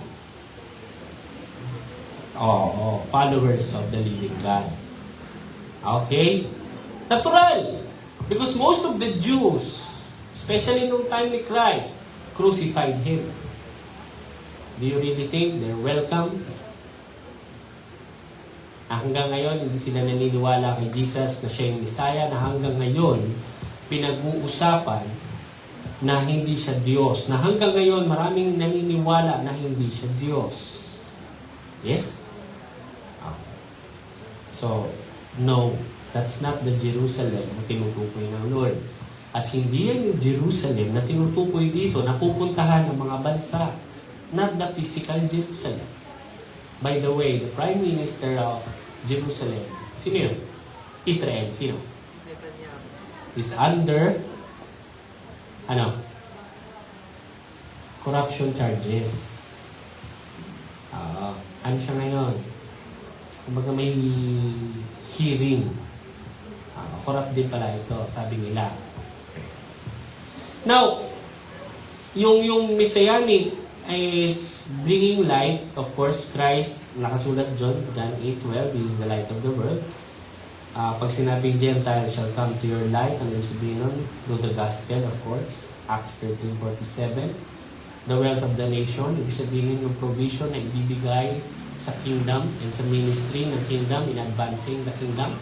Oo, followers of the living God. Okay? Natural! Because most of the Jews, especially nung time ni Christ, crucified Him. Do you really think they're welcome? Hanggang ngayon, hindi sila naniniwala kay Jesus na siya yung Messiah, na hanggang ngayon, pinag-uusapan na hindi siya Diyos. Na hanggang ngayon, maraming naniniwala na hindi siya Diyos. Yes? Okay. So, no, that's not the Jerusalem na tinutukoy ng Lord. At hindi yan yung Jerusalem na tinutukoy dito na pupuntahan ng mga bansa. Not the physical Jerusalem. By the way, the Prime Minister of Jerusalem, sino yun? Israel, sino? Is under corruption charges. Ano siya ngayon? Kumbaga may hearing. Corrupt din pala ito, sabi nila. Now, yung Messianic is bringing light. Of course, Christ, nakasulat John 8:12, He is the light of the world. Pag sinabing Gentile shall come to your light, ano yung sabihin nun? Through the gospel, of course. Acts 13:47. The wealth of the nation, ibig sabihin yung provision na ibibigay sa kingdom and sa ministry ng kingdom in advancing the kingdom.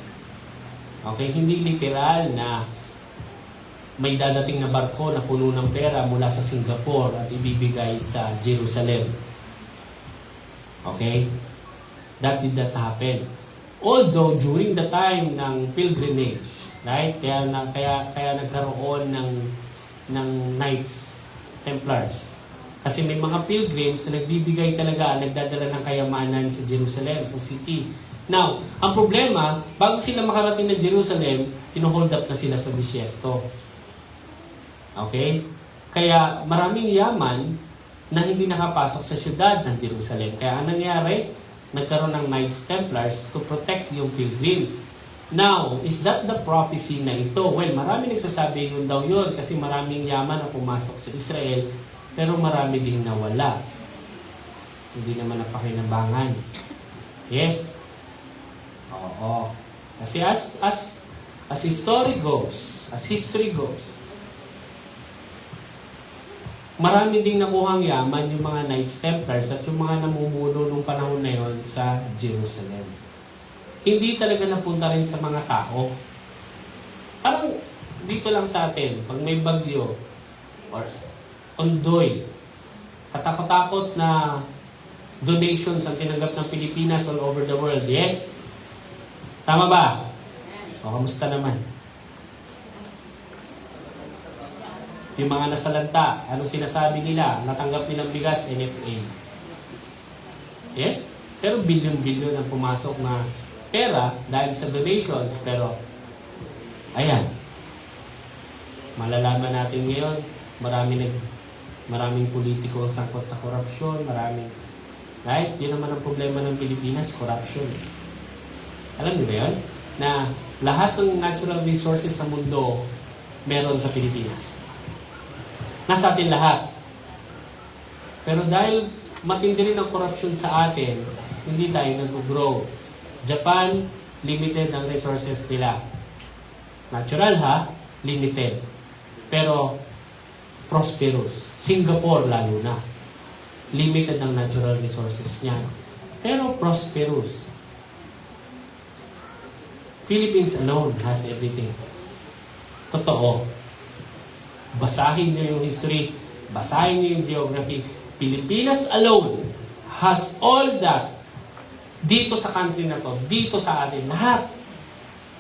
Okay, hindi literal na may dadating na barko na puno ng pera mula sa Singapore at ibibigay sa Jerusalem. Okay? That did not happen. Although during the time ng pilgrimage, right? Kaya nagkaroon ng Knights Templars. Kasi may mga pilgrims na nagbibigay talaga, nagdadala ng kayamanan sa Jerusalem, sa city. Now, ang problema, bago sila makarating ng Jerusalem, hold up na sila sa disyerto. Okay? Kaya maraming yaman na hindi nakapasok sa syudad ng Jerusalem. Kaya ang nangyari, nagkaroon ng Knights Templars to protect yung pilgrims. Now, is that the prophecy na ito? Well, marami nagsasabi yun daw yun kasi maraming yaman na pumasok sa Israel pero marami ding nawala. Hindi naman napakinabangan. Yes? Oo. Kasi as history goes, marami ding nakuhang yaman yung mga Knights Templars at yung mga namumuno nung panahon na yon sa Jerusalem. Hindi talaga napunta rin sa mga tao. Parang dito lang sa atin, pag may bagyo or ondoy, katakot-takot na donations ang tinanggap ng Pilipinas all over the world. Yes? Tama ba? O, kamusta naman? Yung mga nasalanta, anong sinasabi nila? Natanggap nilang bigas, NFA. Yes? Pero bilyon-bilyon ang pumasok na pera dahil sa donations. Pero, ayan. Malalaman natin ngayon, maraming politiko ang sangkot sa korupsyon, right? Yun naman ang problema ng Pilipinas, corruption. Alam niyo ba yun? Na lahat ng natural resources sa mundo meron sa Pilipinas. Nasa atin lahat. Pero dahil matindi rin ang corruption sa atin, hindi tayo nag-grow. Japan, limited ang resources nila. Natural ha? Limited. Pero prosperous. Singapore lalo na. Limited ang natural resources niya. Pero prosperous. Philippines alone has everything. Totoo. Basahin niyo yung history, basahin niyo yung geography. Pilipinas alone has all that dito sa country na to, dito sa atin, lahat.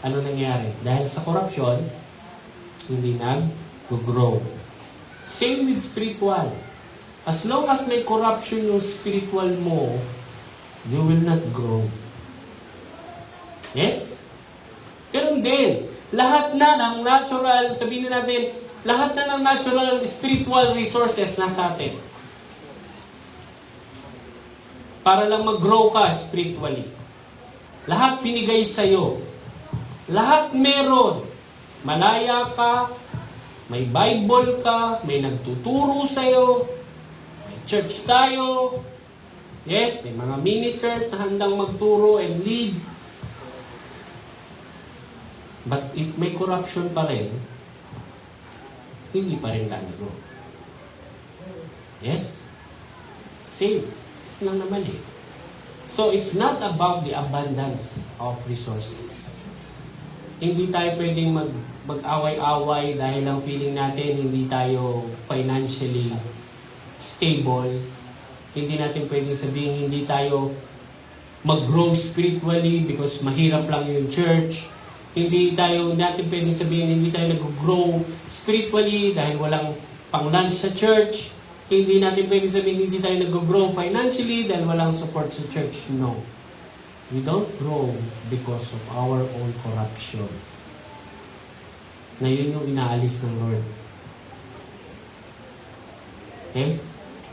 Ano nangyari? Dahil sa corruption, hindi nag-grow. Same with spiritual. As long as may corruption yung spiritual mo, you will not grow. Yes? Pero din, lahat na ng natural, sabihin natin, lahat na ng natural spiritual resources nasa atin. Para lang mag-grow ka spiritually. Lahat pinigay sa'yo. Lahat meron. Malaya ka, may Bible ka, may nagtuturo sa'yo, may church tayo, yes, may mga ministers na handang magturo and lead. But if may corruption pa rin, hindi pa rin lalago. Yes? Same. Same lang naman eh. So, it's not about the abundance of resources. Hindi tayo pwedeng mag-away-away dahil ang feeling natin hindi tayo financially stable. Hindi natin pwedeng sabihin hindi tayo mag-grow spiritually because mahirap lang yung church. Hindi natin pwedeng sabihin hindi tayo nag-grow spiritually dahil walang pang-lunch sa church. Hindi natin pwedeng sabihin hindi tayo nag-grow financially dahil walang support sa church. No. We don't grow because of our own corruption. Na yun yung inaalis ng Lord. Okay?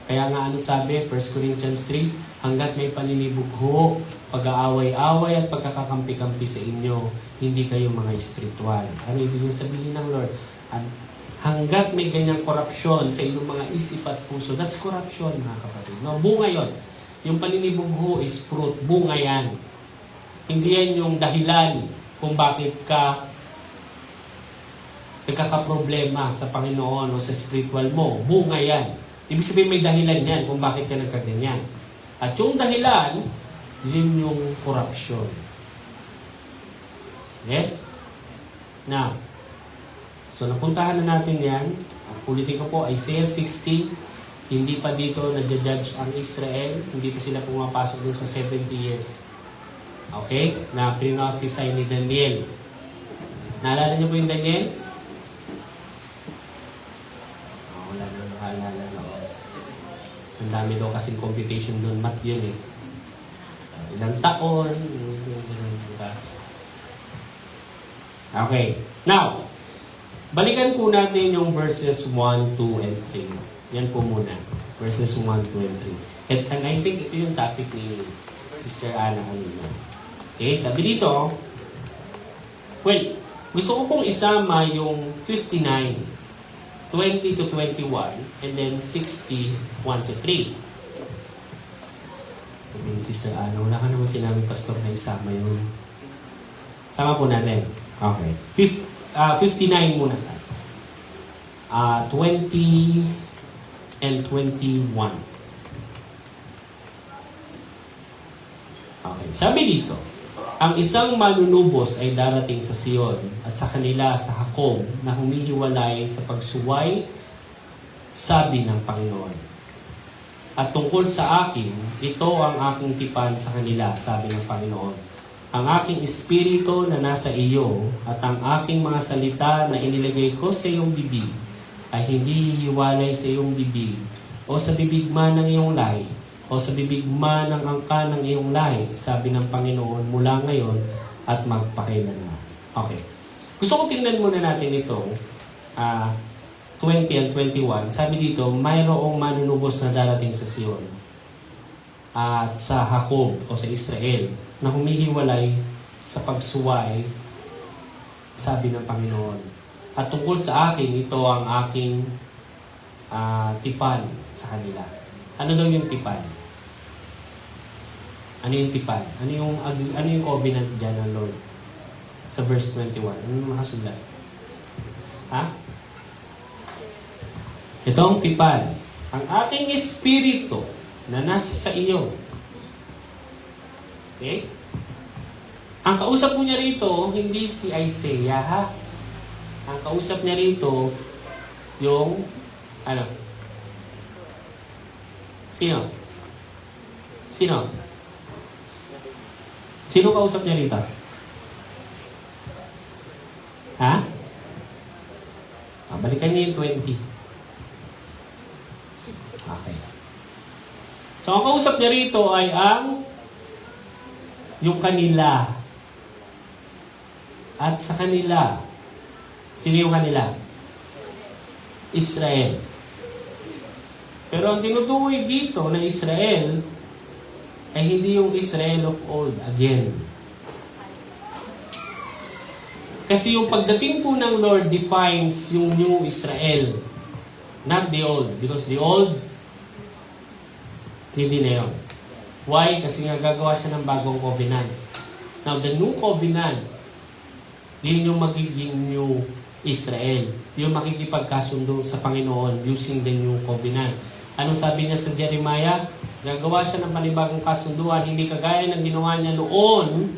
Kaya nga ano sabi, 1 Corinthians 3, hanggat may paninibugho, pag-aaway-away at pagkakakampi-kampi sa inyo, hindi kayo mga espiritual. Ano ibig sabihin ng Lord? Hanggat may ganyang korupsyon sa inyong mga isip at puso, that's corruption, mga kapatid. No, bunga yun. Yung paninibugho is fruit. Bunga yan. Hindi yan yung dahilan kung bakit ka nagkakaproblema sa Panginoon o sa spiritual mo. Bunga yan. Ibig sabihin may dahilan yan kung bakit ka nagkaganyan. At yung dahilan, yun yung corruption. Yes? Now, so napuntahan na natin yan. Ulitin ko po, Isaiah 60, hindi pa dito nagja-judge ang Israel, hindi pa sila pumapasok doon sa 70 years. Okay? Na pinofisay ni Daniel. Naalala niyo po yung Daniel? Wala na nakaalala na. Ang dami daw kasing computation doon, math yun eh. Ilang taon. Okay. Now, balikan po natin yung verses 1, 2, and 3. Yan po muna. Verses 1, 2, and 3. And I think ito yung topic ni Sister Ana kanina. Okay, sabi dito, well, gusto ko pong isama yung 59, 20 to 21, and then 60, 1 to 3. Sabi ni Sister Ana, wala ka naman sinabi, Pastor, na isama yun. Sama po natin. Okay. 59 muna. 20 and 21. Okay. Sabi dito, ang isang manunubos ay darating sa Sion at sa kanila sa Jacob na humihiwalay sa pagsuway, sabi ng Panginoon. At tungkol sa akin, ito ang aking tipan sa kanila, sabi ng Panginoon. Ang aking espiritu na nasa iyo at ang aking mga salita na inilagay ko sa iyong bibig ay hindi hihiwalay sa iyong bibig o sa bibig man ng iyong lahi o sa bibig man ng angka ng iyong lahi, sabi ng Panginoon mula ngayon at magpakailanman. Okay. Gusto ko tingnan muna natin itong 20 and 21. Sabi dito, mayroong manunubos na darating sa Sion at sa Jacob o sa Israel na humihiwalay sa pagsuway, sabi ng Panginoon. At tungkol sa akin, ito ang aking tipan sa kanila. Ano daw yung tipan? Ano yung tipan? Ano yung covenant dyan ng Lord? Sa verse 21. Ano yung makasulat? Ha? Ito ang tipan. Ang aking espiritu na nasa sa iyo. Okay? Ang kausap po niya rito, hindi si Isaiah, ha? Ang kausap niya rito, yung, ano? Sino? Sino? Sino kausap niya rito? Ha? Balikan niyo yung 20. Okay. So, ang kausap niya rito ay yung kanila. At sa kanila, sino yung kanila? Israel. Pero ang tinutukoy dito na Israel ay hindi yung Israel of old again. Kasi yung pagdating po ng Lord defines yung new Israel, not the old. Because the old, hindi na yun. Why? Kasi nga gagawa siya ng bagong covenant. Now, the new covenant, yun yung magiging new Israel. Yung makikipagkasundo sa Panginoon using the new covenant. Anong sabi niya sa Jeremiah? Gagawa siya ng panibagong kasunduan, hindi kagaya ng ginawa niya noon.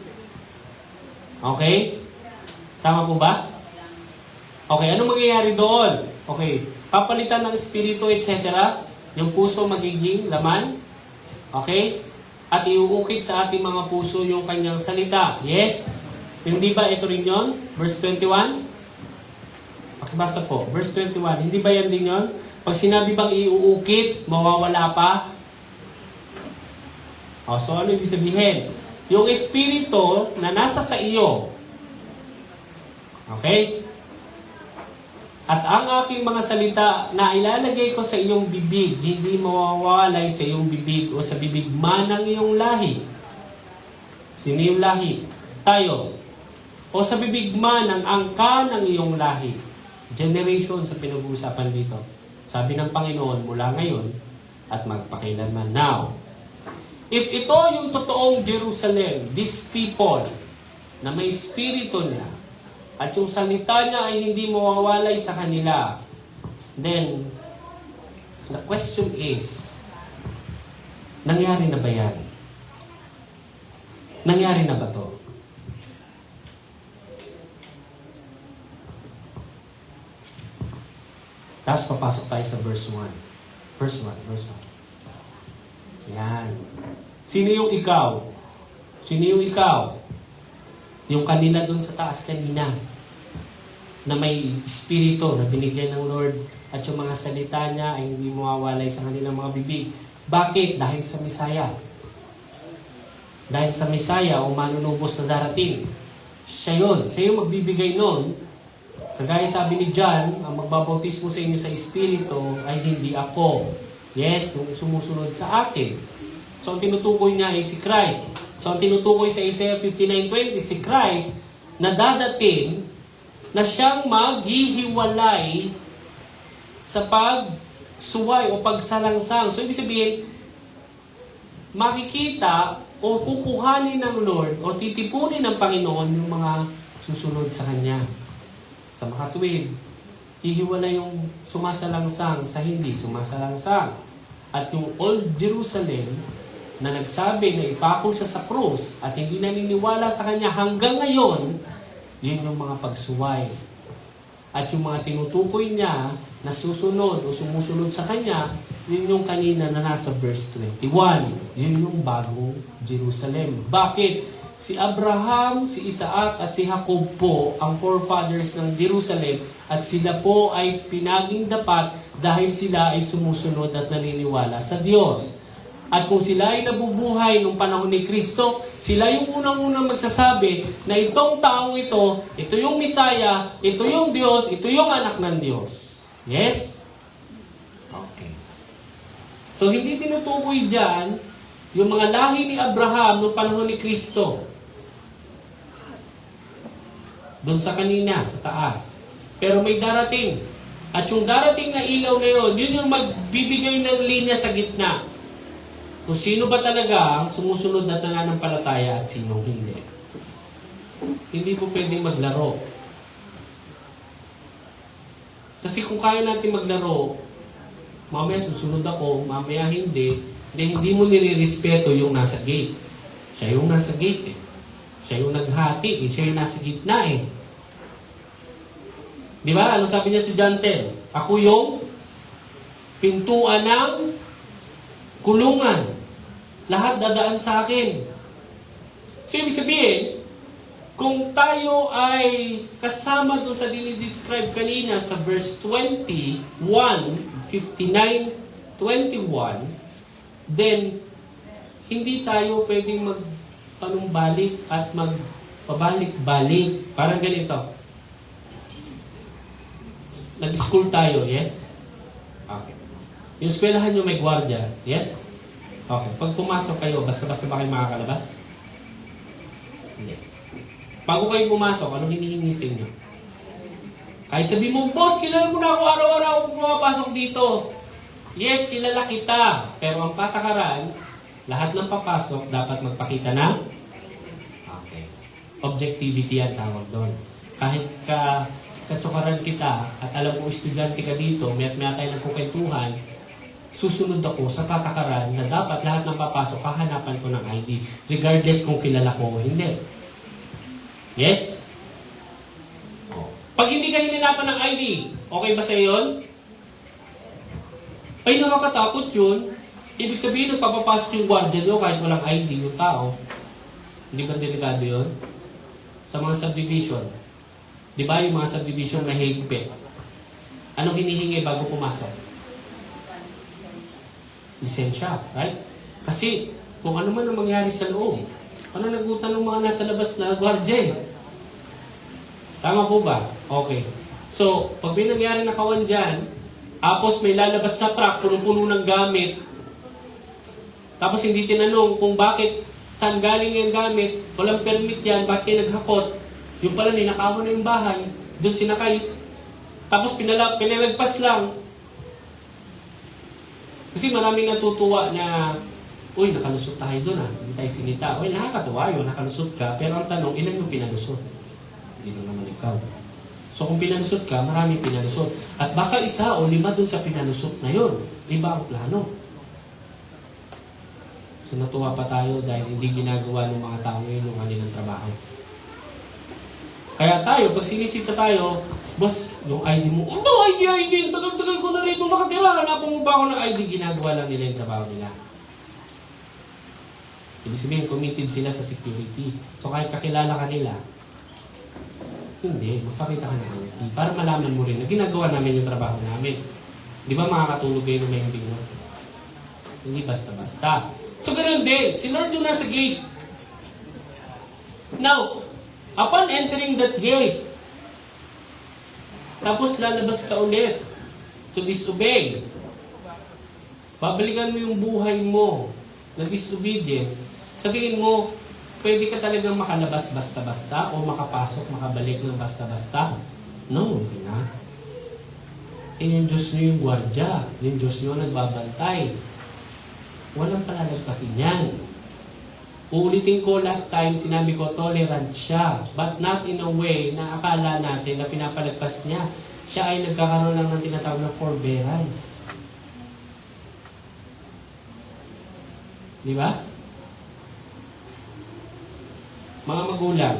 Okay? Tama po ba? Okay, anong mangyayari doon? Okay, papalitan ng espiritu, etc. Yung puso magiging laman. Okay? At iuukit sa ating mga puso yung kanyang salita. Yes? Hindi ba ito rin yun? Verse 21? Pakibasa po. Verse 21. Hindi ba yan din yun? Pag sinabi bang iuukit, mawawala pa? So ano ibig sabihin? Yung espiritu na nasa sa iyo. Okay? At ang aking mga salita na ilalagay ko sa iyong bibig, hindi mawawalay sa iyong bibig o sa bibig man ng iyong lahi. Sino yung lahi? Tayo. O sa bibig man ng angka ng iyong lahi. Generation sa pinag-uusapan dito. Sabi ng Panginoon mula ngayon at magpakailanman. Now, if ito yung totoong Jerusalem, these people na may espiritu niya, at yung salita niya ay hindi mawawalay sa kanila, then, the question is, nangyari na ba yan? Nangyari na ba to? Tapos papasok tayo sa verse 1. Verse 1. Yan. Sino yung ikaw? Sino yung ikaw? Yung kanila dun sa taas kanina, na may espiritu na binigyan ng Lord, at yung mga salita niya ay hindi mawawalay sa kanilang mga bibig. Bakit? Dahil sa Misaya. Dahil sa Misaya o manunubos na darating. Siya yun. Siya yung magbibigay nun. Kagaya sabi ni John, ang magbabautismo sa inyo sa Espiritu ay hindi ako. Yes, yung sumusunod sa akin. So, ang tinutukoy niya ay si Christ. So, ang tinutukoy sa Isaiah 59:20, si Christ na dadating na siyang maghihiwalay sa pagsuway o pagsalangsang. So, ibig sabihin, makikita o kukuhanin ng Lord o titipunin ng Panginoon yung mga susunod sa Kanya. Sa makatuwid, hihiwalay yung sumasalangsang sa hindi sumasalangsang. At yung Old Jerusalem na nagsabi na ipako siya sa krus at hindi naniniwala sa Kanya hanggang ngayon, yun yung mga pagsuway. At yung mga tinutukoy niya na susunod o sumusunod sa Kanya, yun yung kanina na nasa verse 21. Yun yung bagong Jerusalem. Bakit? Si Abraham, si Isaac at si Jacob po ang forefathers ng Jerusalem at sila po ay pinaging dapat dahil sila ay sumusunod at naniniwala sa Diyos. At kung sila ay nabubuhay nung panahon ni Kristo, sila yung unang-unang magsasabi na itong taong ito yung Misaya, ito yung Diyos, ito yung anak ng Diyos. Yes? Okay. So hindi tinutukoy dyan yung mga lahi ni Abraham nung panahon ni Kristo. Doon sa kanina, sa taas. Pero may darating. At yung darating na ilaw na yun, yun yung magbibigay ng linya sa gitna. Kung sino ba talaga ang sumusunod at nananampalataya at sino hindi. Hindi po pwedeng maglaro. Kasi kung kaya natin maglaro, mamaya susunod ako, mamaya hindi mo nilirespeto yung nasa gate. Siya yung nasa gate eh. Siya yung naghati eh. Siya yung nasa gitna eh. Di ba? Ano sabi niya si John 10? Ako yung pintuan ng kulungan. Lahat dadaan sa akin. So, ibig sabihin, kung tayo ay kasama doon sa dinidescribe kanina sa verse 21, 59, 21, then, hindi tayo pwedeng magpanumbalik at magpabalik-balik. Parang ganito. Nag-school tayo, yes? Okay. Yung eskwelahan nyo may gwardiya, yes? Okay. Pag pumasok kayo, basta-basta ba kayo makakalabas? Hindi. Bago kayo pumasok, anong hinihingi sa inyo? Kahit sabi mo, boss, kilala mo na ako araw-araw kung pumapasok dito. Yes, kilala kita. Pero ang patakaran, lahat ng papasok dapat magpakita ng objectivity ang tawag doon. Kahit katsukaran kita at alam mo estudyante ka dito, mayat-maya tayo nagkukwentuhan, susunod ako sa patakaran na dapat lahat ng papasok, hahanapan ko ng ID. Regardless kung kilala ko o hindi. Yes? Pag hindi ka hinanapan ng ID, okay ba sa yun? Ay, nakakatakot yun. Ibig sabihin, papapasok yung guardian nyo kahit walang ID yung tao. Hindi ba delikado yun? Sa mga subdivision. Di ba yung mga subdivision na higpit? Anong hinihingi bago pumasok? Lisensya, right? Kasi, kung ano man ang mangyari sa loob, pananagutan ng mga nasa labas na guardia. Tama po ba? Okay. So, pag may nangyari na kawan dyan, tapos may lalabas na truck, punong-puno ng gamit, tapos hindi tinanong kung bakit, saan galing yung gamit, walang permit yan, bakit naghakot, yung pala ninakawan na yung bahay, doon sinakay, tapos pinalagpas lang. Kasi maraming natutuwa na Uy, nakalusot tayo doon hindi tayo sinita. Uy, nakakatuwa yun, nakalusot ka. Pero ang tanong, ilan yung pinalusot? Hindi lang naman ikaw. So kung pinalusot ka, maraming pinalusot. At baka 1 o 5 dun sa pinalusot na yun. Iba ang plano. So natuwa pa tayo dahil hindi ginagawa ng mga tao ngayon yung kanilang trabaho. Kaya tayo, pag sinisita tayo, boss, yung ID mo, no, ID, tagal-tagal ko na rito nakatira, hanapan mo ba ako ng ID? Ginagawa lang nila yung trabaho nila. Ibig sabihin, committed sila sa security. So kahit kakilala ka nila, hindi, magpakita ka ng ID para malaman mo rin na ginagawa namin yung trabaho namin. Di ba makakatulog kayo ng may bingon? Hindi basta-basta. So ganun din, si Lord yung nasa gate. Now, upon entering that gate, tapos lalabas ka ulit to disobey. Babalikan mo yung buhay mo na disobedient. Sa tingin mo, pwede ka talagang makalabas basta-basta o makapasok, makabalik ng basta-basta? No, hindi na. Yung Diyos nyo yung gwardya. Yung Diyos nyo nagbabantay. Walang palalagpasin yan. Uulitin ko last time, sinabi ko, tolerant siya. But not in a way na akala natin na pinapalagpas niya. Siya ay nagkakaroon lang ng tinatawag na forbearance. Di ba? Mga magulang,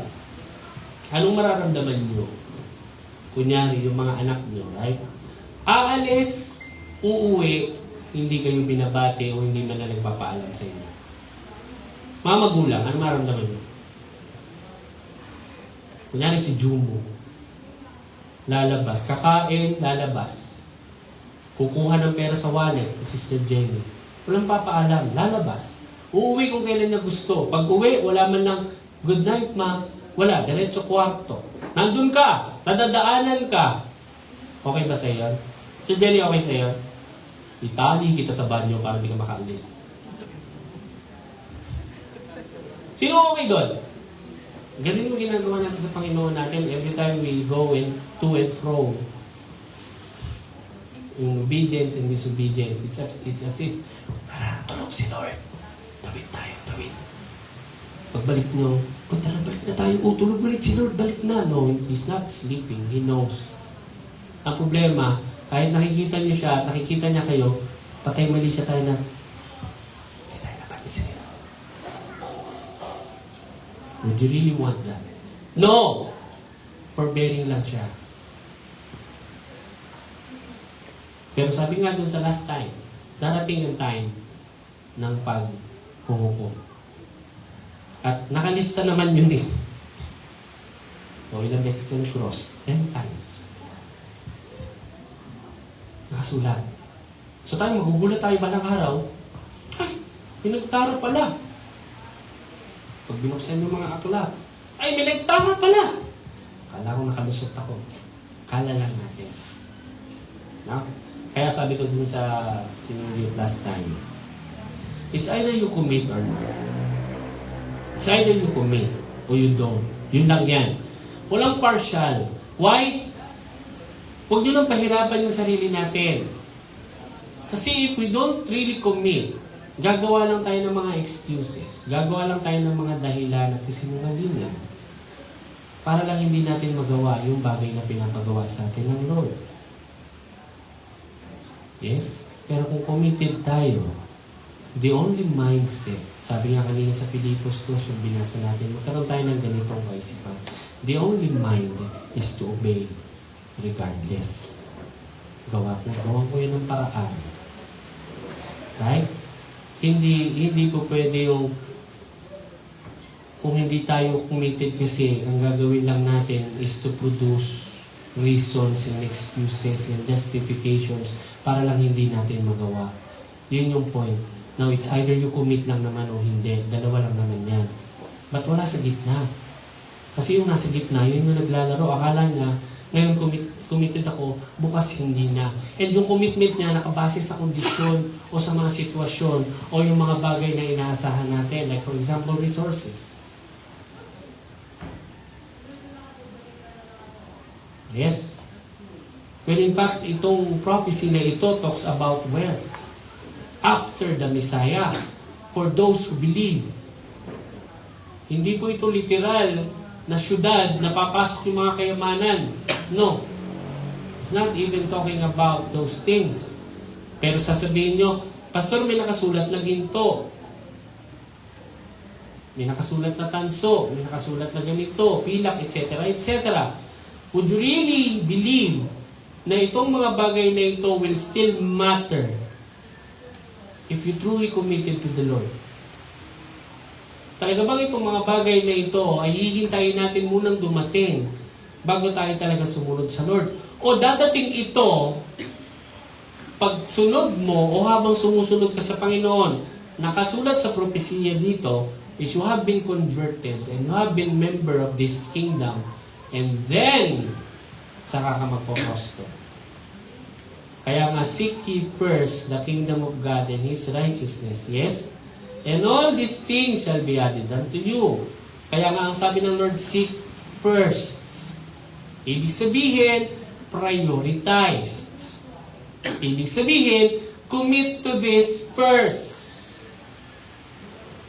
anong mararamdaman nyo? Kunyari, yung mga anak nyo, right? Aalis, uuwi, hindi kayo binabate o hindi man na nagpapaalam sa inyo. Mga magulang, anong mararamdaman nyo? Kunyari si Jumbo, lalabas, kakain, lalabas. Kukuha ng pera sa wallet, Sister Jenny. Walang papaalam, lalabas. Uuwi kung kailan niya gusto. Pag uwi, wala man lang, good night, ma. Wala, diretso kwarto. Nandun ka, nadadaanan ka. Okay ba sa'yo yun? Si Jenny, okay sa'yo? Itali kita sa banyo para hindi ka makaalis. Sino okay doon? Ganun yung ginagawa natin sa Panginoon natin every time we go to and fro. Yung obedience and disobedience. It's as if, tulog si Lord. Tawid tayo, tawid. Pagbalik nyo, tara, balik na tayo. Tulog balik si Lord, balik na. No, He's not sleeping. He knows. Ang problema, kahit nakikita niyo siya, nakikita niya kayo, patay mali siya tayo na, hindi tayo napansin. Would you really want that? No! Forbearing lang siya. Pero sabi nga dun sa last time, darating yung time ng paghuhukom. At nakalista naman yun eh. O ilang beses ng cross? 10 times. Nakasulat. So tayo, magugulat tayo balang araw, ay, pinagtara pala. Pag binuksan yung mga aklat, ay, may nagtama pala. Kala ko nakalusot ako. Kala lang natin. No? Kaya sabi ko dun sa sinunod last time, it's either you commit or not. It's either you commit or you don't. Yun lang yan. Walang partial. Why? Huwag nyo lang pahirapan yung sarili natin. Kasi if we don't really commit, gagawa lang tayo ng mga excuses. Gagawa lang tayo ng mga dahilan at kasinungalingan. Para lang hindi natin magawa yung bagay na pinapagawa sa atin ng Lord. Yes? Pero kung committed tayo, the only mindset, sabi nga kanina sa Filipos 2, yung binasa natin, magkaroon tayo ng ganitong kaisipan. The only mind is to obey regardless. Gawa ko yun ng paraan. Right? Hindi po pwede yung kung hindi tayo committed kasi ang gagawin lang natin is to produce reasons and excuses and justifications para lang hindi natin magawa. Yun yung point. Now, it's either you commit lang naman o hindi. Dalawa lang naman yan. But wala sa gitna. Kasi yung nasa gitna, yun yung naglalaro. Akala niya, ngayon committed ako, bukas hindi na. And yung commitment niya nakabase sa kondisyon o sa mga sitwasyon o yung mga bagay na inaasahan natin. Like for example, resources. Yes? Well, in fact, itong prophecy na ito talks about wealth. After the Messiah. for those who believe. Hindi po ito literal na syudad na papasok yung mga kayamanan. No. It's not even talking about those things. Pero sasabihin nyo, Pastor, may nakasulat na ginto. May nakasulat na tanso. May nakasulat na ganito, pilak, etc. etc. Would you really believe na itong mga bagay na ito will still matter if you truly committed to the Lord? Talaga bang itong mga bagay na ito ay hihintayin natin munang dumating bago tayo talaga sumunod sa Lord? O dadating ito pag sunod mo o habang sumusunod ka sa Panginoon? Nakasulat sa propesiya dito is you have been converted and you have been member of this kingdom, and then saka ka magpo-prosper. Kaya nga, seek ye first the kingdom of God and His righteousness. Yes? And all these things shall be added unto you. Kaya nga, ang sabi ng Lord, seek first. Ibig sabihin, prioritized. Ibig sabihin, commit to this first.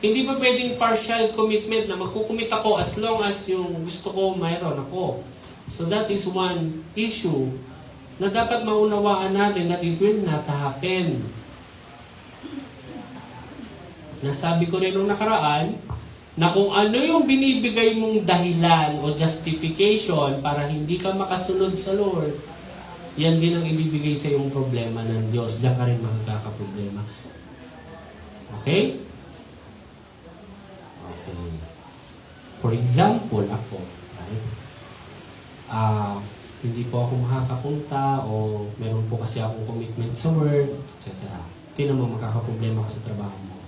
Hindi pa pwedeng partial commitment na magkukumit ako as long as yung gusto ko, mayroon ako. So that is one issue na dapat maunawaan natin that it will not happen. Nasabi ko rin nung nakaraan na kung ano yung binibigay mong dahilan o justification para hindi ka makasunod sa Lord, yan din ang ibibigay sa iyong problema ng Diyos. Diyan ka rin makakaproblema. Okay? Okay. For example, ako, hindi po ako makakapunta o meron po kasi akong commitment sa work, etc. Hindi naman makakaproblema ka sa trabaho mo.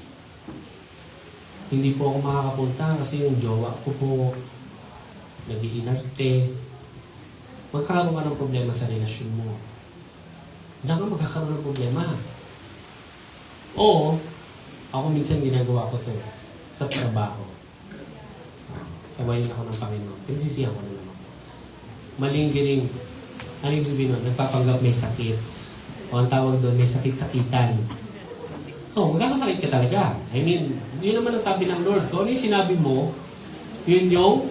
Hindi po ako makakapunta kasi yung jowa ko po nag-iinarte. Magkakaroon ka ng problema sa relasyon mo. Diyan ka magkakaroon ng problema. O, ako minsan ginagawa ko to sa trabaho. Sabayin ako ng Panginoon. Pinagsisihan ko na naman. Malinggiring. Ano yung sabihin nun? Nagpapanggap may sakit. O ang tawag doon, may sakit-sakitan. Magkakasakit ka talaga. I mean, yun naman ang sabi ng Lord. Kung ano yung sinabi mo, yun yung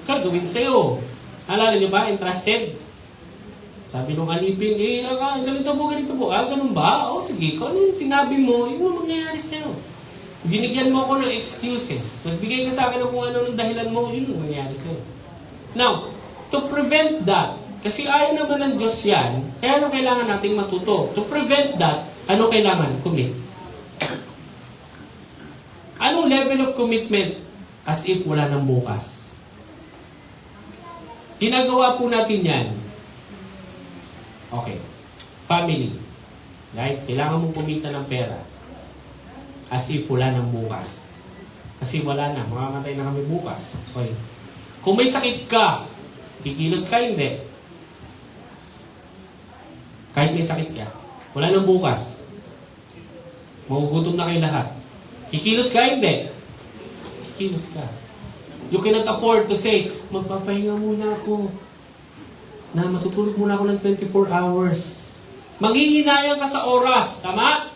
gagawin sa'yo. Alala nyo ba? Entrusted? Sabi nung alipin, ganito po. Ganun ba? Sige. Kung ano yung sinabi mo, yun ang mangyayari sa'yo. Binigyan mo ako ng excuses. Nagbigay ka sa akin ng kung ano ng dahilan mo, yun ang mangyayari sa'yo. Now, to prevent that, kasi ayaw naman ng Diyos yan, kaya ano kailangan nating matuto? To prevent that, ano kailangan? Commit. Anong level of commitment? As if wala nang bukas. Ginagawa po natin yan. Okay. Family. Right? Kailangan mong kumita ng pera. As if wala nang bukas. Kasi wala na. Makamatay na kami bukas. Okay. Kung may sakit ka, kikilos ka, hindi. Kahit may sakit ka, wala nang bukas. Magugutom na kayo lahat. Kikilos ka, hindi. Kikilos ka. You cannot afford to say, magpapahinga muna ako. Na matutulog muna ako ng 24 hours. Manghihinayang ka sa oras. Tama?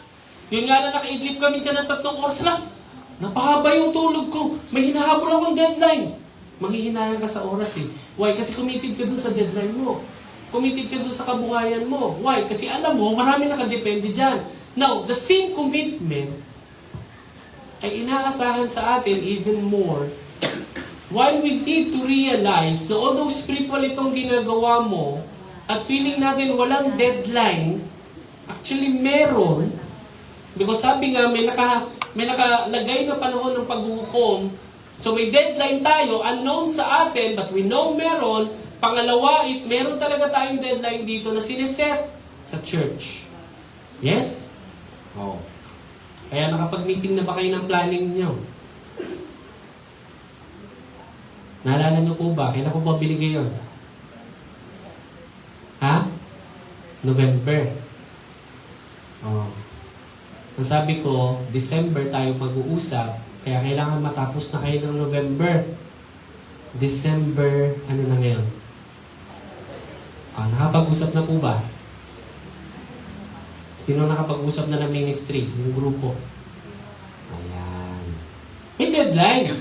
Yun nga na nakaidlip ka minsan ng 3 oras lang. Napahaba yung tulog ko. May hinahabol akong deadline. Manghihinayang ka sa oras eh. Why? Kasi committed ka dun sa deadline mo. Committed ka dun sa kabuhayan mo. Why? Kasi alam mo, marami nakadepende dyan. Now, the same commitment ay inaasahan sa atin even more while we need to realize na although spiritual itong ginagawa mo at feeling natin walang deadline, actually meron. Because sabi nga, may nakalagay na panahon ng paghuhukom. So may deadline tayo, unknown sa atin, but we know meron. Pangalawa is, meron talaga tayong deadline dito na sineset sa church. Yes? Oh. Kaya nakapag-meeting na ba kayo ng planning niyo? Naalala niyo po ba? Kailan ko ba binigay yun? Ha? November. Oh. Ang sabi ko, December tayo mag-uusap, kaya kailangan matapos na kayo ng November. December, ano na ngayon? Nakapag-usap na po ba? Sino nakapag-usap na ng ministry? Yung grupo? May deadline.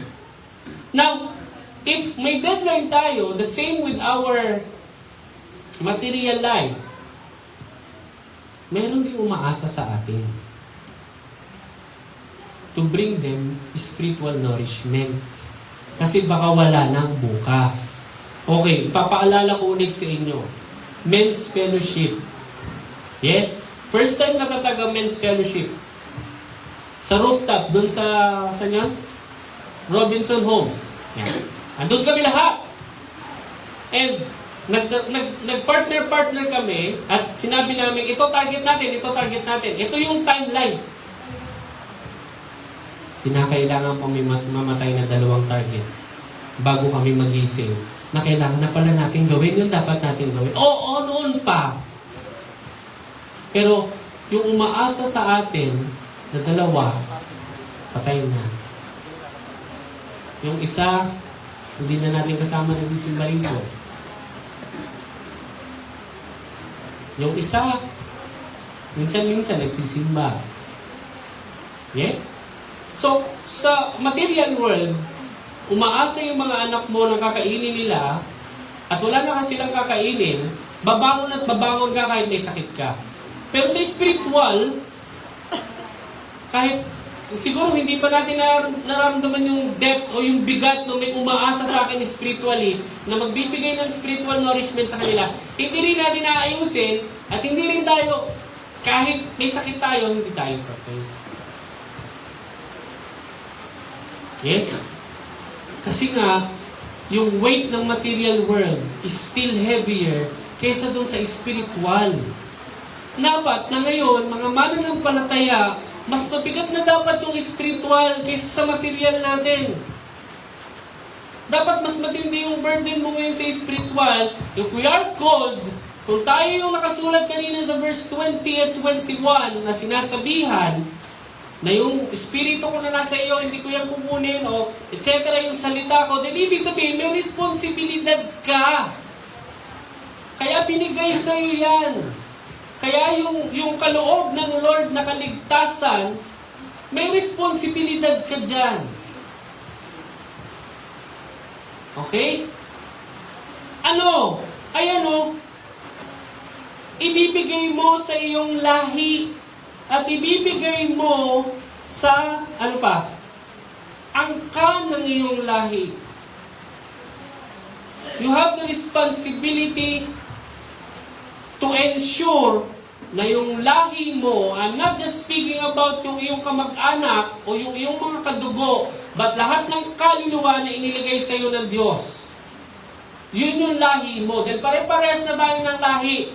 Now, if may deadline tayo, the same with our material life, meron din umaasa sa atin to bring them spiritual nourishment. Kasi baka wala nang bukas. Okay, ipapaalala ko ulit sa inyo. Men's Fellowship. Yes? First time natatag ang Men's Fellowship. Sa rooftop, dun sa yan? Robinson Homes. Yan. Andun kami lahat. And nag-partner kami at sinabi namin, ito target natin, ito target natin. Ito yung timeline. Kinakailangan pang mamatay na 2 target bago kami magising na kailangan na pala natin gawin yung dapat natin gawin. Oo, noon pa. Pero yung umaasa sa atin na 2, patay na. Yung isa, hindi na natin kasama nagsisimba rito. Yung isa, minsan-minsan nagsisimba. Yes? So, sa material world, umaasa yung mga anak mo na kakainin nila at wala na kasi silang kakainin, babangon at babangon ka kahit may sakit ka. Pero sa spiritual, kahit siguro hindi pa natin nararamdaman yung depth o yung bigat no may umaasa sa akin spiritually na magbibigay ng spiritual nourishment sa kanila, hindi rin natin naayusin at hindi rin tayo, kahit may sakit tayo, hindi tayo patay. Yes? Kasi nga, yung weight ng material world is still heavier kaysa dun sa spiritual. Dapat na ngayon, mga mananampalataya, mas mabigat na dapat yung spiritual kaysa sa material natin. Dapat mas matindi yung burden mo ngayon sa spiritual. If we are called, kung tayo yung nakasulat kanina sa verse 20 at 21 na sinasabihan, na yung espiritu ko na nasa iyo, hindi ko yan kukunin, o etc. yung salita ko, then ibig sabihin, may responsibilidad ka. Kaya binigay sa iyo yan. Kaya yung kaloob ng Lord na kaligtasan, may responsibilidad ka dyan. Okay? Ano? Ay ano? Ibibigay mo sa iyong lahi at ibibigay mo sa, ano pa? Angka ng iyong lahi. You have the responsibility to ensure na yung lahi mo, I'm not just speaking about yung iyong kamag-anak o yung iyong mga kadugo, but lahat ng kaluluwa na iniligay sa iyo ng Diyos. Yun yung lahi mo. Dahil pare-parehas na tayo ng lahi.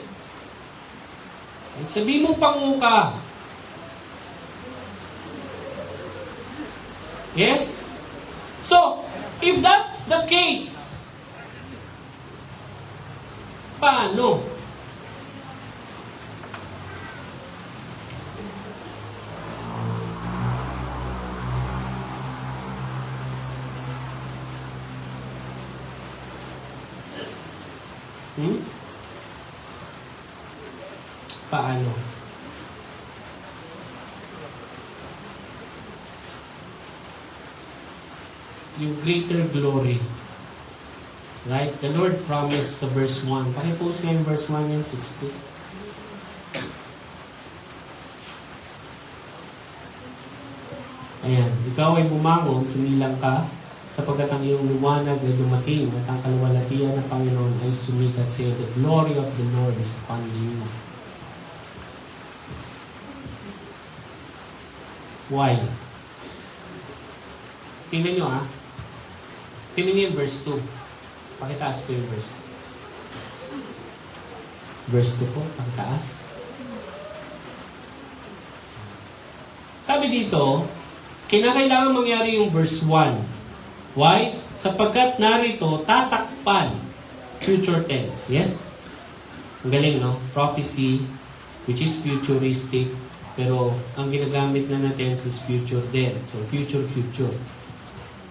At sabihin mo pangu ka. Yes? So, if that's the case, paano? Paano? Yung greater glory. Right? The Lord promised sa verse 1. Pakipost nga yung verse 1 and 60. Ayan. Ikaw ay bumangon, sumilang ka, sapagkat ang iyong liwanag ay dumating at ang kaluwalhatian ng Panginoon ay sumikat sa iyo. The glory of the Lord is upon you. Why? Tingnan nyo Tingnan nyo yung verse 2. Pakitaas ko yung verse 2. Verse 2 po, pakitaas. Sabi dito, kinakailangan mangyari yung verse 1. Why? Sapagkat narito, tatakpan. Future tense. Yes? Ang galing, no? Prophecy, which is futuristic. Pero ang ginagamit na tense is future din. So, future.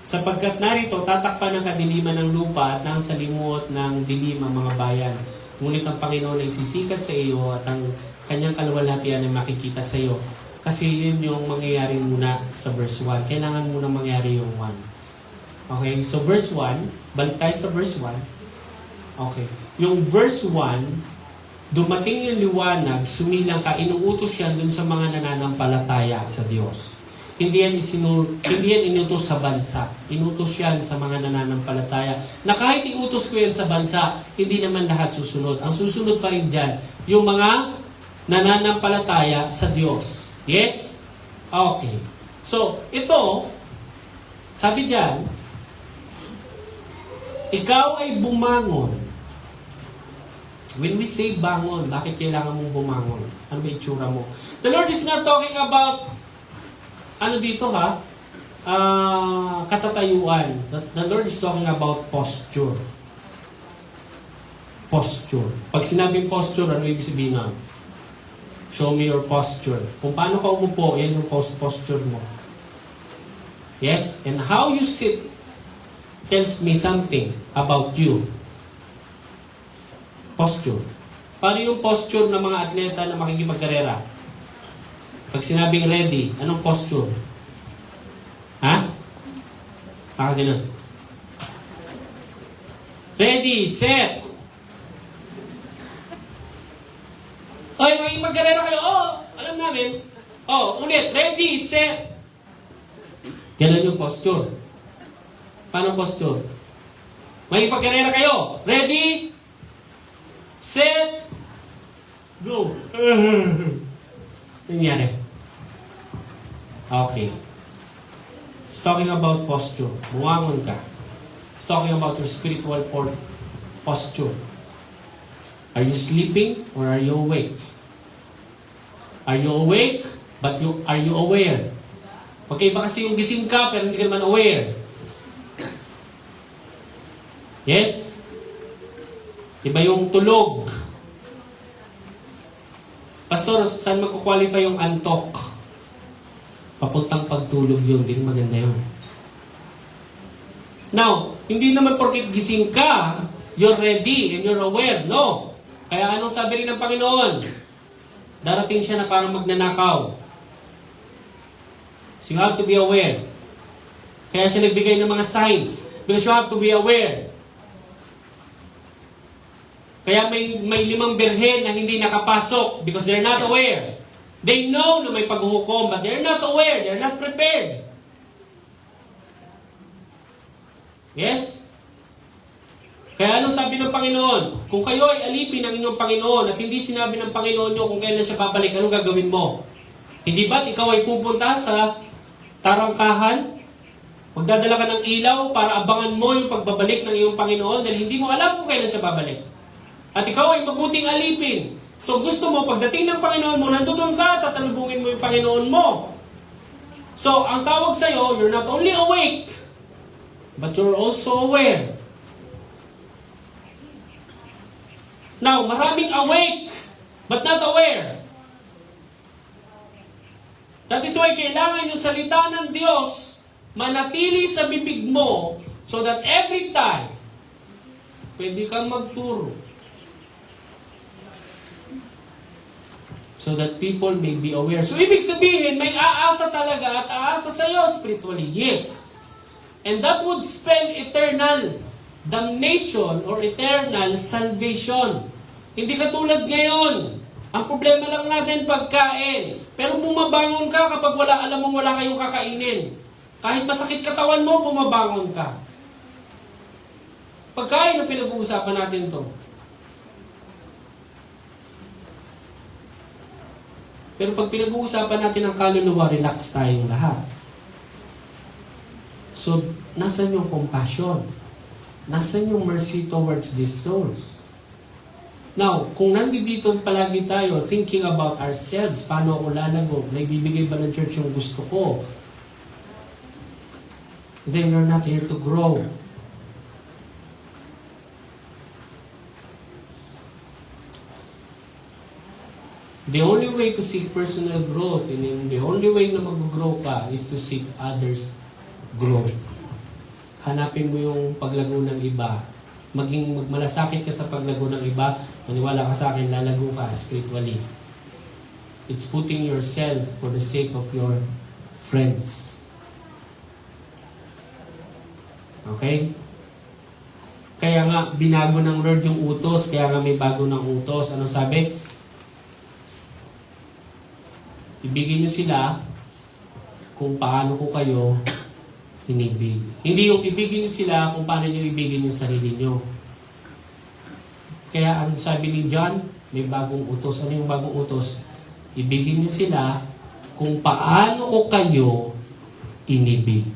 Sapagkat narito, tatakpan ng kadiliman ng lupa at ng salimuot ng dilim ang mga bayan. Ngunit ang Panginoon ay sisikat sa iyo at ang kanyang kaluwalhatian ay makikita sa iyo. Kasi yun yung mangyayari muna sa verse 1. Kailangan muna mangyari yung 1. Okay, so verse 1, balik tayo sa verse 1. Okay, yung verse 1, dumating yung liwanag, sumilang ka, inuutos yan dun sa mga nananampalataya sa Diyos. Hindi yan inutos sa bansa. Inutos yan sa mga nananampalataya. Na kahit iutos ko yan sa bansa, hindi naman lahat susunod. Ang susunod pa rin dyan, yung mga nananampalataya sa Diyos. Yes? Okay. So, ito, sabi dyan, ikaw ay bumangon. When we say bangon, bakit kailangan mong bumangon? Ano ba itsura mo? The Lord is not talking about, ano dito ha? Katatayuan. The Lord is talking about posture. Posture. Pag sinabing posture, ano ibig sabihin nun? Show me your posture. Kung paano ka umupo, yan yung posture mo. Yes? And how you sit tells me something about you. Posture. Paano yung posture ng mga atleta na makikipagkarera? Pag sinabing ready, anong posture? Ha? Ganun. Ready, set. Ay, makikipagkarera kayo. Oh, alam namin. Oh, ulit. Ready, set. Ganun yung posture. Paano posture? Makikipagkarera kayo. Ready, set, go. Nangyari. Okay. It's talking about posture. Buwangon ka. It's talking about your spiritual posture. Are you sleeping or are you awake? Are you awake, but are you aware? Okay, ba kasi yung gising ka pero hindi ka naman aware? Yes? Iba yung tulog. Pastor, saan magkukwalify yung antok? Papuntang pagtulog yun. Hindi maganda yun. Now, hindi naman porket gising ka, you're ready and you're aware. No. Kaya anong sabi rin ng Panginoon? Darating siya na parang magnanakaw. So you have to be aware. Kaya siya nagbigay ng mga signs. Because you have to be aware. Kaya may 5 birhen na hindi nakapasok because they're not aware. They know na may paghuhukom, but they're not aware. They're not prepared. Yes? Kaya anong sabi ng Panginoon? Kung kayo ay alipin ng inyong Panginoon at hindi sinabi ng Panginoon nyo kung kailan siya babalik, anong gagawin mo? Hindi ba't ikaw ay pupunta sa tarangkahan? Magdadala ka ng ilaw para abangan mo yung pagbabalik ng iyong Panginoon dahil hindi mo alam kung kailan siya babalik. At ikaw ay mabuting alipin. So gusto mo, pagdating ng Panginoon mo, nandoon ka at sasalubungin mo yung Panginoon mo. So, ang tawag sa'yo, you're not only awake, but you're also aware. Now, maraming awake, but not aware. That is why kailangan yung salita ng Diyos manatili sa bibig mo so that every time, pwede kang magturo. So that people may be aware. So, ibig sabihin, may aasa talaga at aasa sa'yo spiritually. Yes. And that would spell eternal damnation or eternal salvation. Hindi katulad ngayon. Ang problema lang natin pagkain. Pero bumabangon ka kapag alam mong wala kayong kakainin. Kahit masakit katawan mo, bumabangon ka. Pagkain ang pinag-uusapan natin to. Pero pag pinag-uusapan natin ang kaluluwa, relax tayong lahat. So, nasan yung compassion? Nasan yung mercy towards these souls? Now, kung nandito palagi tayo thinking about ourselves, paano ako lalago? Naibibigay ba ng church yung gusto ko? Then you're not here to grow. The only way to seek personal growth and the only way na mag-grow ka is to seek others' growth. Hanapin mo yung paglago ng iba. Magmalasakit ka sa paglago ng iba, maniwala ka sa akin, lalago ka spiritually. It's putting yourself for the sake of your friends. Okay? Kaya nga, binago ng Lord yung utos. Kaya nga may bago ng utos. Ano sabi? Ibigin nyo sila kung paano ko kayo inibig. Hindi yung ibigin nyo sila kung paano nyo ibigin yung sarili nyo. Kaya ang sabi ni John, may bagong utos. Ano yung bagong utos? Ibigin nyo sila kung paano ko kayo inibig.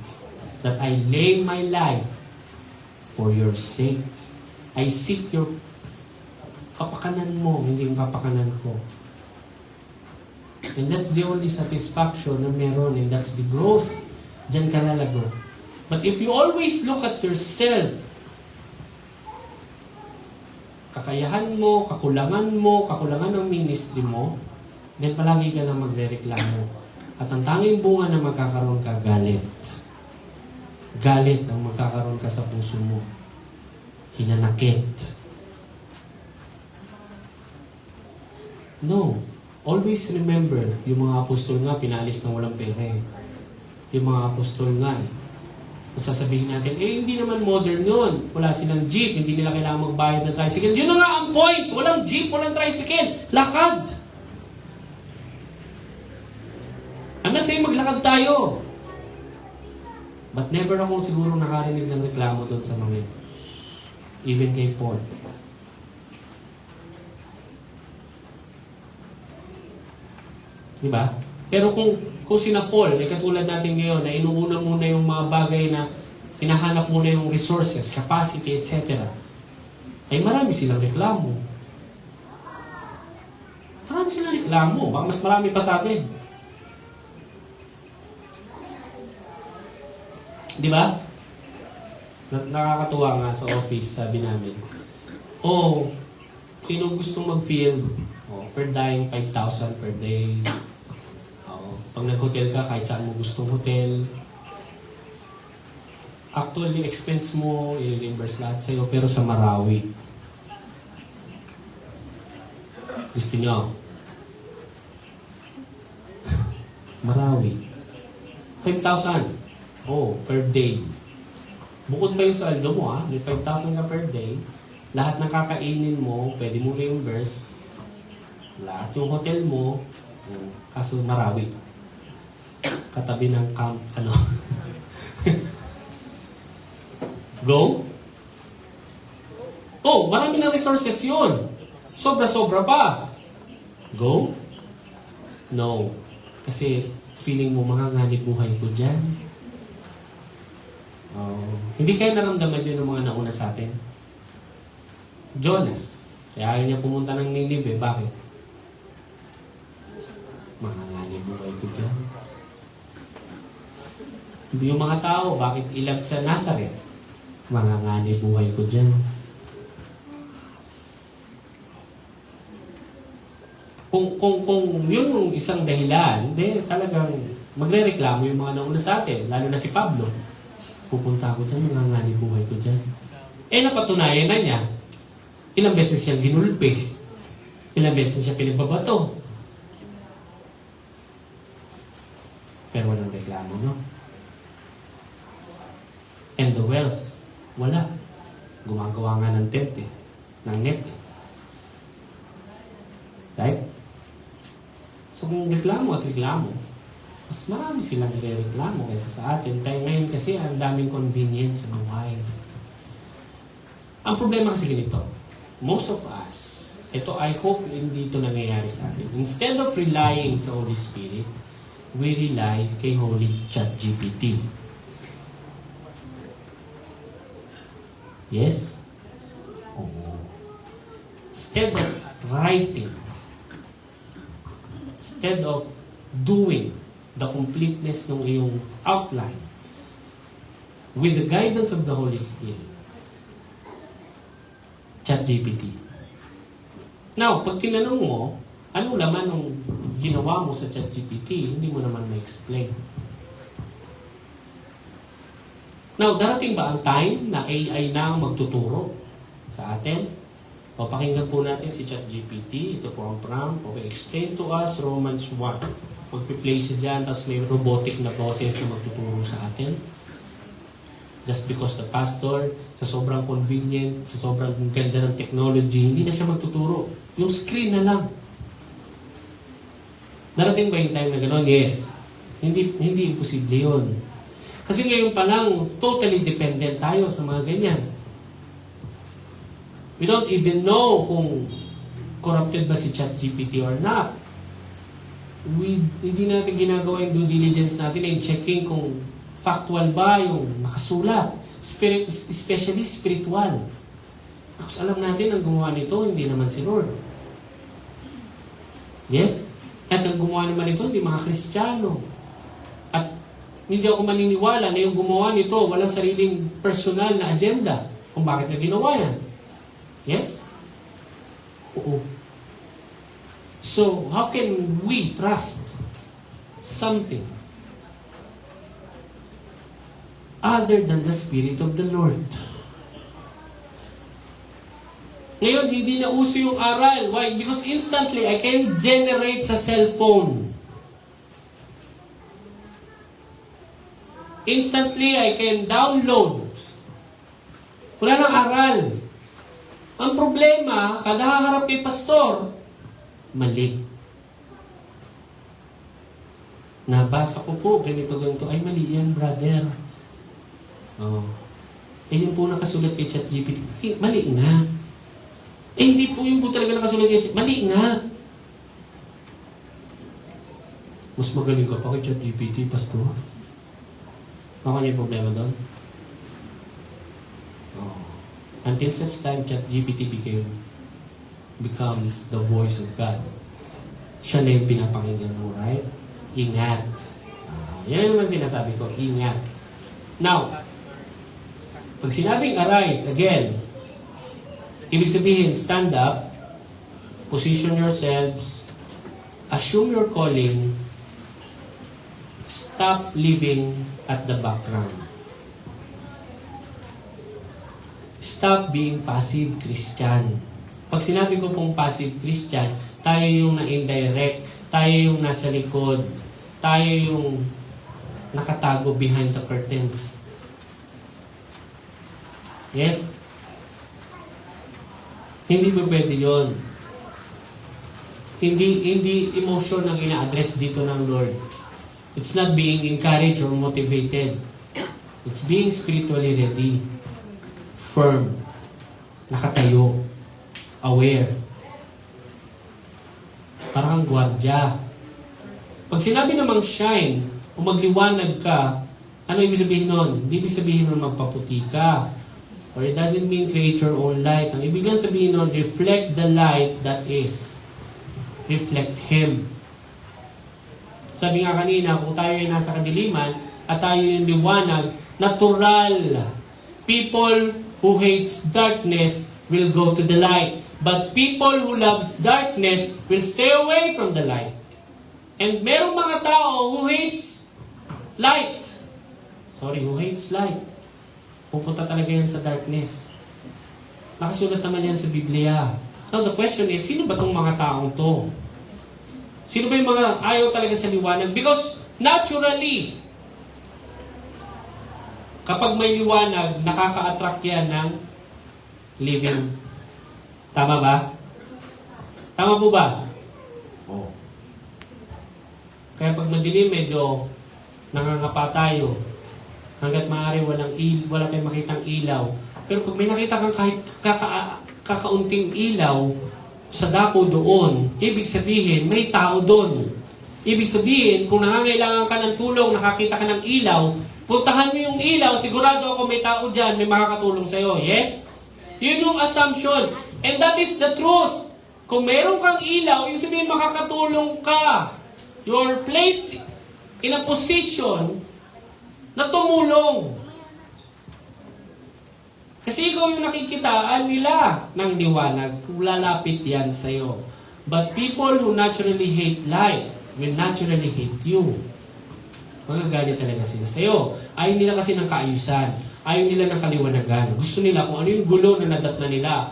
That I lay my life for your sake. I seek your kapakanan mo, hindi yung kapakanan ko. And that's the only satisfaction na meron, and that's the growth. Diyan ka lalago. But if you always look at yourself, kakayahan mo, kakulangan ng ministry mo, then palagi ka na magrereklamo. At ang tanging bunga na magkakaroon ka, galit. Galit ang magkakaroon ka sa puso mo. Hinanakit. No. Always remember, yung mga apostol nga, pinalis ng walang pera. Yung mga apostol nga, sasabihin natin, hindi naman modern yun. Wala silang jeep, hindi nila kailangan magbayad ng tricycle. Yun na nga ang point. Walang jeep, walang tricycle. Lakad. I'm not saying maglakad tayo. But never akong siguro nakarinig ng reklamo doon sa mga yun. Even kay Paul. Diba? Pero kung sina Paul, ay katulad natin ngayon, na inuuna muna yung mga bagay na hinahanap muna yung resources, capacity, etc. Ay marami silang reklamo. Marami silang reklamo. Baka mas marami pa sa atin. Di ba? Nakakatuwa nga sa office, sabi namin. Sino gustong mag-field? Per dime, 5,000 per day. Pag nag-hotel ka, kahit saan mo gustong hotel. Actually, expense mo, i-reimburse lahat sa'yo, pero sa Marawi. Gusto nyo? Marawi. 5,000. Per day. Bukod pa yung saldo mo, may 5,000 ka per day. Lahat ng kakainin mo, pwede mo reimburse. Lahat yung hotel mo, kaso Marawi. Katabi ng camp, Go? Marami ng resources yun. Sobra-sobra pa. Go? No. Kasi feeling mo manganganib buhay ko dyan. Hindi kayo naramdaman yun ng mga nauna sa atin. Jonas. Kaya ayaw niya pumunta ng Nineveh. Bakit? Manganganib buhay ko dyan. Yung mga tao, bakit ilag sa Nazareth? Manganganib buhay ko dyan. Kung yun yung isang dahilan, talagang magre-reklamo yung mga nauna sa atin, lalo na si Pablo. Pupunta ako dyan, manganganib buhay ko dyan. Napatunayan na niya. Ilang beses siyang ginulpi. Ilang beses siya pinagbabato. Pero walang reklamo, no? And the wealth, wala. Gumagawa nga ng tent ng net Right? So kung reklamo at reklamo, mas marami silang reklamo kaysa sa atin. Tayo ngayon kasi ang daming convenience sa buhay. Ang problema kasi ganito, most of us, ito I hope hindi ito nangyayari sa atin. Instead of relying sa Holy Spirit, we rely kay Holy ChatGPT. Yes? Instead of writing, instead of doing the completeness ng iyong outline with the guidance of the Holy Spirit, ChatGPT. Now, pag tinanong mo, anong laman ng ginawa mo sa ChatGPT, hindi mo naman ma-explain. Now, darating ba ang time na AI na ang magtuturo sa atin? O, pakinggan po natin si ChatGPT. Ito po ang prompt. Okay, explain to us Romans 1. Magpi-play siya dyan, tapos may robotic na boses na magtuturo sa atin. Just because the pastor, sa sobrang convenient, sa sobrang ganda ng technology, hindi na siya magtuturo. Yung screen na lang. Darating ba yung time na gano'n? Yes. Hindi imposible yun. Kasi ngayon pa lang, totally dependent tayo sa mga ganyan. We don't even know kung corrupted ba si ChatGPT or not. Hindi natin ginagawa yung due diligence natin in checking kung factual ba yung nakasulat. Especially spiritual. Because alam natin, ang gumawa nito, hindi naman si Lord. Yes? At ang gumawa naman ito, hindi mga Kristiyano. At hindi ako maniniwala na yung gumawa nito, walang sariling personal na agenda kung bakit niya ginawa yan. Yes? Oo. So, how can we trust something other than the Spirit of the Lord? Ngayon, hindi na uso yung aral. Why? Because instantly, I can generate sa cellphone. Instantly, I can download. Wala nang aral. Ang problema, kada haharap kay pastor, mali. Nabasa ko po, ganito. Ay, mali yan, brother. Oh. Yun po nakasulat kay ChatGPT. Mali nga. Hindi po yung po talaga nakasulat kay ChatGPT. Mali nga. Mas magaling ka pa kay ChatGPT, pastor. Ako niya yung problema doon. Oh. Until such time, ChatGPT becomes the voice of God. Siya na yung pinapakinggan mo, right? Ingat. Yan naman sinasabi ko, ingat. Now, pag sinabing arise, again, ibig sabihin, stand up, position yourselves, assume your calling, stop living at the background. Stop being passive Christian. Pag sinabi ko pong passive Christian, tayo yung na-indirect, tayo yung nasa likod, tayo yung nakatago behind the curtains. Yes? Hindi pa pwede yun. Hindi emotion ang ina-address dito ng Lord. It's not being encouraged or motivated. It's being spiritually ready. Firm. Nakatayo. Aware. Parang gwardya. Pag sinabi namang shine, o magliwanag ka, ano ibig sabihin nun? Hindi ibig sabihin nun magpaputi ka. Or it doesn't mean create your own light. Ang ibig lang sabihin nun, reflect the light that is. Reflect Him. Sabi nga kanina, kung tayo ay nasa kadiliman, at tayo yung liwanag, natural. People who hates darkness will go to the light. But people who loves darkness will stay away from the light. And merong mga tao who hates light. Who hates light. Pupunta talaga yan sa darkness. Nakasulat naman yan sa Biblia. Now the question is, sino ba tong mga taong to? Sino ba yung mga ayaw talaga sa liwanag? Because naturally, kapag may liwanag, nakaka-attract yan ng living. Tama ba? Tama po ba? Oo. Kaya pag madilim, medyo nangangapa tayo. Hanggat maaari wala tayong makitang ilaw. Pero pag may nakita kang kahit kakaunting ilaw sa dako doon, ibig sabihin, may tao doon. Ibig sabihin, kung nangangailangan ka ng tulong, nakakita ka ng ilaw, puntahan mo yung ilaw, sigurado ako may tao dyan, may makakatulong sa'yo. Yes? Yun yung assumption. And that is the truth. Kung meron kang ilaw, ibig sabihin makakatulong ka. You're placed in a position na tumulong. Kasi ikaw yung nakikitaan nila ng liwanag. Lalapit yan sa'yo. But people who naturally hate light will naturally hate you. Magagalit talaga sila sa'yo. Ayaw nila kasi ng kaayusan. Ayaw nila ng kaliwanagan. Gusto nila kung ano yung gulo na nadatna nila.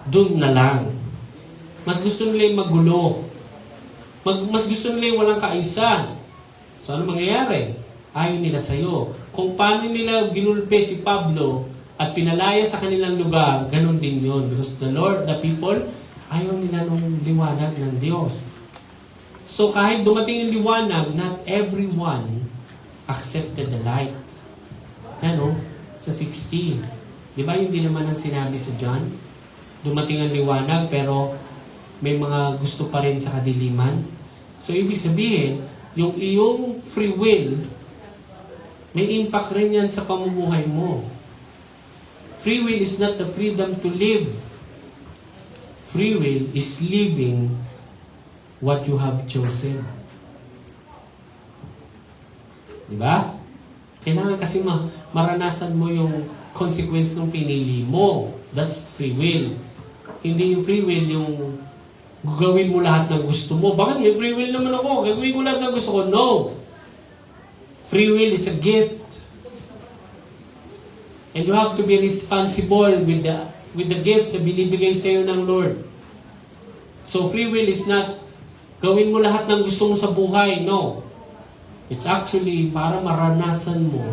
dun na lang. Mas gusto nila yung magulo. Mas gusto nila yung walang kaayusan. So ano mangyayari? Ayaw nila sa'yo. Kung paano nila ginulpe si Pablo at pinalaya sa kanilang lugar, ganun din yun. Because the people, ayaw nila nung liwanag ng Diyos. So kahit dumating yung liwanag, not everyone accepted the light. Ano? Sa 16. Di ba yung din naman ang sinabi sa John? Dumating ang liwanag pero may mga gusto pa rin sa kadiliman. So ibig sabihin, yung iyong free will, may impact rin yan sa pamumuhay mo. Free will is not the freedom to live. Free will is living what you have chosen. Diba? Kailangan kasi maranasan mo yung consequence ng pinili mo. That's free will. Hindi yung free will yung gawin mo lahat ng gusto mo. Bakit may free will naman ako? Gagawin ko lahat ng gusto ko. No. Free will is a gift. And you have to be responsible with the gift na binibigay sa iyo ng Lord. So free will is not gawin mo lahat ng gusto mo sa buhay. No. It's actually para maranasan mo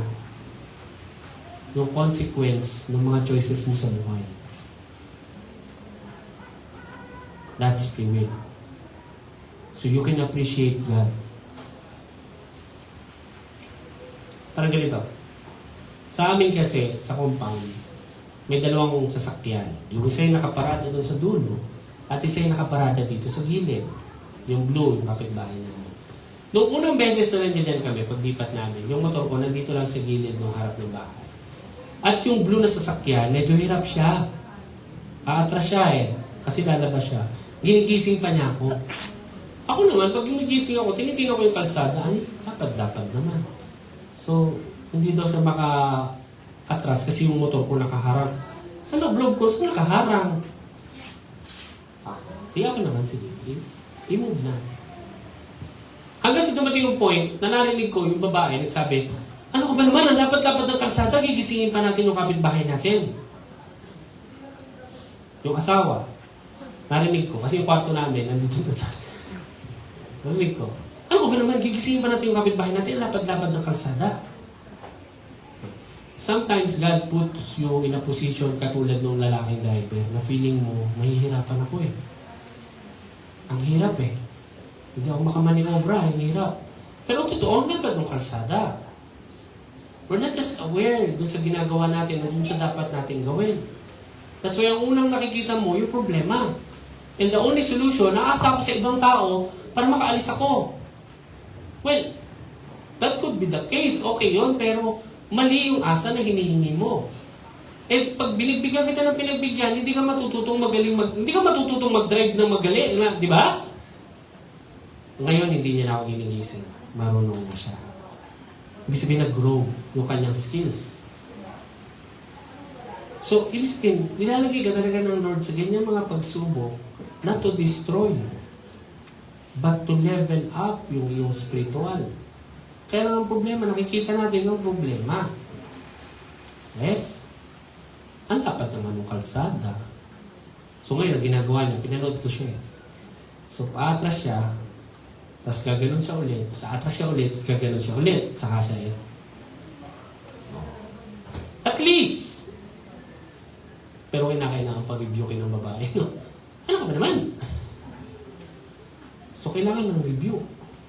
yung consequence ng mga choices mo sa buhay. That's free will. So you can appreciate God. Parang ganito. Sa amin kasi, sa compound, may dalawang sasakyan. Yung isa yung nakaparada doon sa dulo, at isa yung nakaparada dito sa gilid. Yung blue, yung kapitbahay namin. Noong unang beses na nandiyan kami, paglipat namin, yung motor ko nandito lang sa gilid ng harap ng bahay. At yung blue na sasakyan, medyo hirap siya. Aatras siya kasi lalabas siya. Ginigising pa niya ako. Ako naman, pag ginigising ako, tinitingnan ko yung kalsada, ay, lapad-lapad naman. So, hindi daw siya maka-atras kasi yung motor ko nakaharang. Sa loob ko, saan nakaharang? Di ako naman, sige, i-move na. Hanggang sa dumating yung point, na narinig ko yung babae, nagsabi, ano ka ba naman, ang lapad-lapad ng kalsada, gigisingin pa natin yung kapitbahay natin. Yung asawa, narinig ko, kasi yung kwarto namin, nandito na sa... Narinig ko, ano ka ba naman, gigisingin pa natin yung kapitbahay natin, lapad-lapad ng kalsada. Sometimes God puts you in a position katulad ng lalaking driver na feeling mo, mahihirapan ako Ang hirap Hindi ako makamaniobra, ang hirap. Pero totoo, ang dapat ng kalsada. We're not just aware dun sa ginagawa natin o dun sa dapat natin gawin. That's why ang unang nakikita mo, yung problema. And the only solution, naasa ako sa ibang tao para makaalis ako. Well, that could be the case. Okay yun, pero mali yung asa na hinihingi mo. Eh, pag binibigyan kita ng pinagbigyan, hindi ka matututong mag-drive ng magaling, di ba? Ngayon, hindi niya na ako ginigising. Marunong na siya. Ibig sabihin, nag-grow yung kanyang skills. So, ibig sabihin, nilalagay ka talaga ng Lord sa ganyang mga pagsubok, not to destroy you, but to level up yung iyong spiritual. Kaya lang ang problema, nakikita natin yung problema. Yes? Ang dapat naman ng kalsada. So ngayon, ang ginagawa niya, pinanood ko siya. So paatras siya, tapos gaganon siya ulit, tapos atras siya ulit, tapos gaganon siya ulit, saka siya At least! Pero kailangan pag-rebuke ng babae, no? Ano ka ba naman? So kailangan ng review.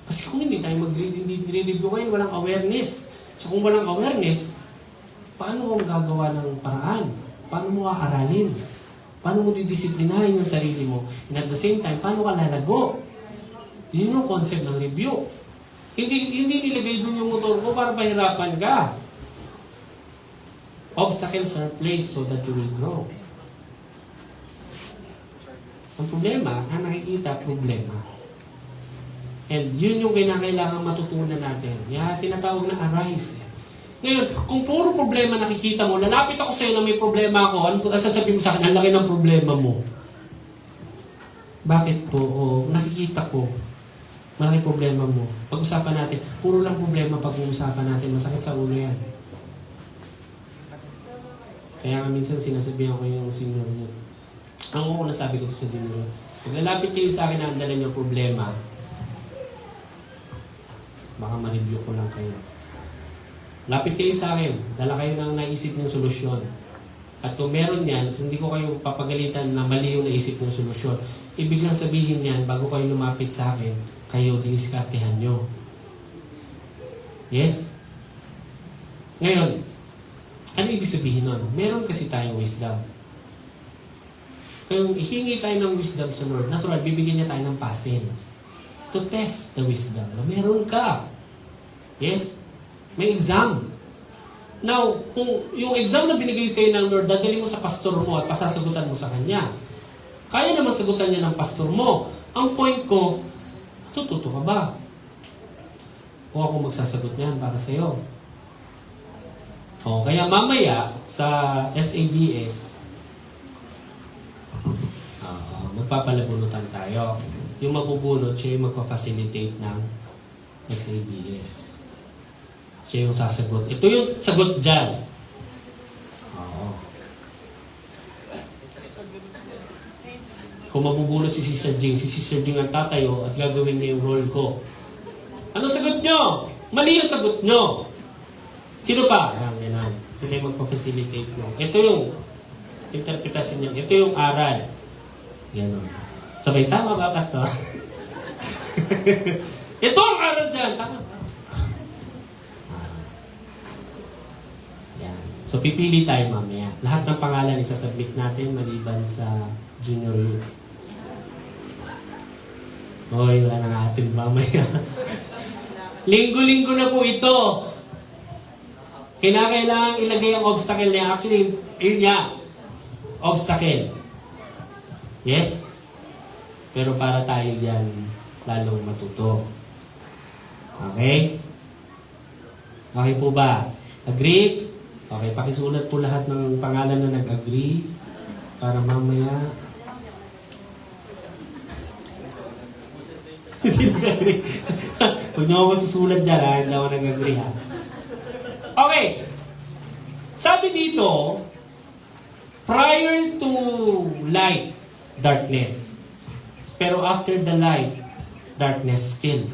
Kasi kung hindi tayo mag-review ngayon, walang awareness. So kung walang awareness, paano mo gagawa ng paraan? Paano mo aaralin? Paano mo didisiplinahin yung sarili mo? And at the same time, paano ka lalago? Yun yung concept ng review. Hindi nilagay dun yung motor ko para pahirapan ka. Obstacles are placed so that you will grow. Ang problema, ang nakikita, problema. And yun yung kinakailangan matutunan natin. Yan, tinatawag na arise. Ngayon, kung puro problema nakikita mo, lalapit ako sa'yo na may problema ako, ano po sasabihin mo sa akin, ang laki ng problema mo. Bakit po? Nakikita ko, malaki problema mo. Pag-usapan natin, puro lang problema pag-uusapan natin, masakit sa ulo yan. Kaya nga minsan sinasabihan ko yung senior niya, Ang una sabi ko to sa Junior, pag lalapit kayo sa akin na ang dala niyo problema, baka ma-review ko lang kayo. Lapit kayo sa akin, dala kayo ng naisip ng solusyon. At kung meron yan, hindi ko kayo papagalitan na mali yung naisip ng solusyon. Ibig lang sabihin yan, bago kayo lumapit sa akin, kayo diniskartehan nyo. Yes? Ngayon, ano ibig sabihin nun? Meron kasi tayong wisdom. Kung ihingi tayo ng wisdom sa Lord, natural, bibigyan niya tayo ng puzzle to test the wisdom. Na meron ka. Yes? May exam. Now, kung yung exam na binigay sa'yo ng Lord, dadali mo sa pastor mo at pasasagutan mo sa kanya. Kaya naman sagutan niya ng pastor mo. Ang point ko, tututo ka ba? O ako magsasagot niyan para sa'yo. O, kaya mamaya sa SABS, magpapalabunutan tayo. Yung mabubunot, siya yung magpa-facilitate ng SABS. Siya yung sasagot. Ito yung sagot dyan. Oo. Kung mabubunot si Sister Jing ang tatayo at gagawin niya yung role ko. Ano sagot nyo? Mali yung sagot nyo. Sino pa? Yan. Sila yung magpa-facilitate nyo. Ito yung interpretasyon niya. Ito yung aral. Yan o. Sabay, tama ba, Pastor? Ito ang aral dyan. Tama ba, Pastor? Yan. So, pipili tayo mamaya. Lahat ng pangalan isasubmit natin maliban sa junior youth. Hoy, wala na natin mamaya. Linggo-linggo na po ito. Kinakailangan ilagay ang obstacle niya. Actually, yun niya. Obstacle. Yes? Pero para tayo dyan, lalong matuto. Okay? Okay po ba? Agree? Okay, pakisulat po lahat ng pangalan na nag-agree para mamaya... Hindi nag-agree. Huwag niyo ako susulat dyan, ha? Hindi ako nag-agree, ha? Okay. Sabi dito, prior to light, darkness. Pero after the light, darkness still.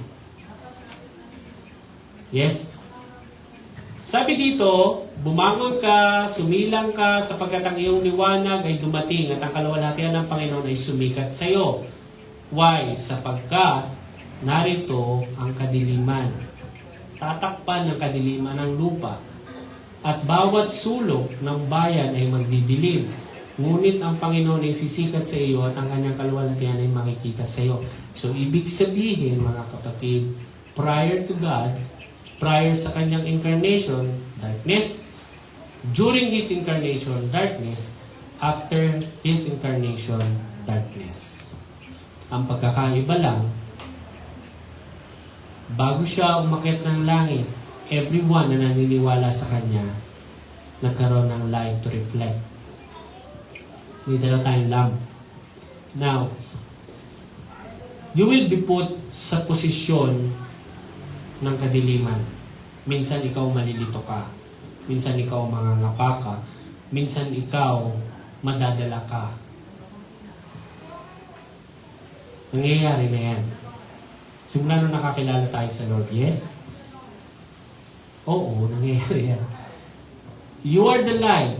Yes? Sabi dito, bumangon ka, sumilang ka, sapagkat ang iyong liwanag ay dumating at ang kaluwalhatian ng Panginoon ay sumikat sa iyo. Why? Sapagkat narito ang kadiliman. Tatakpan ng kadiliman ng lupa. At bawat sulok ng bayan ay magdidilim. Ngunit ang Panginoon ay sisikat sa iyo at ang kanyang kaluwalhatian ay makikita sa iyo. So, ibig sabihin, mga kapatid, prior to God, prior sa kanyang incarnation, darkness. During His incarnation, darkness. After His incarnation, darkness. Ang pagkakaiba lang, bago siya umakyat ng langit, everyone na naniniwala sa Kanya, nagkaroon ng light to reflect. May dala tayong lamp. Now, you will be put sa posisyon ng kadiliman. Minsan ikaw malilito ka. Minsan ikaw mangangapa ka. Minsan ikaw madadala ka. Nangyayari na yan. Simula nung nakakilala tayo sa Lord, yes? Oo, nangyayari yan. You are the light,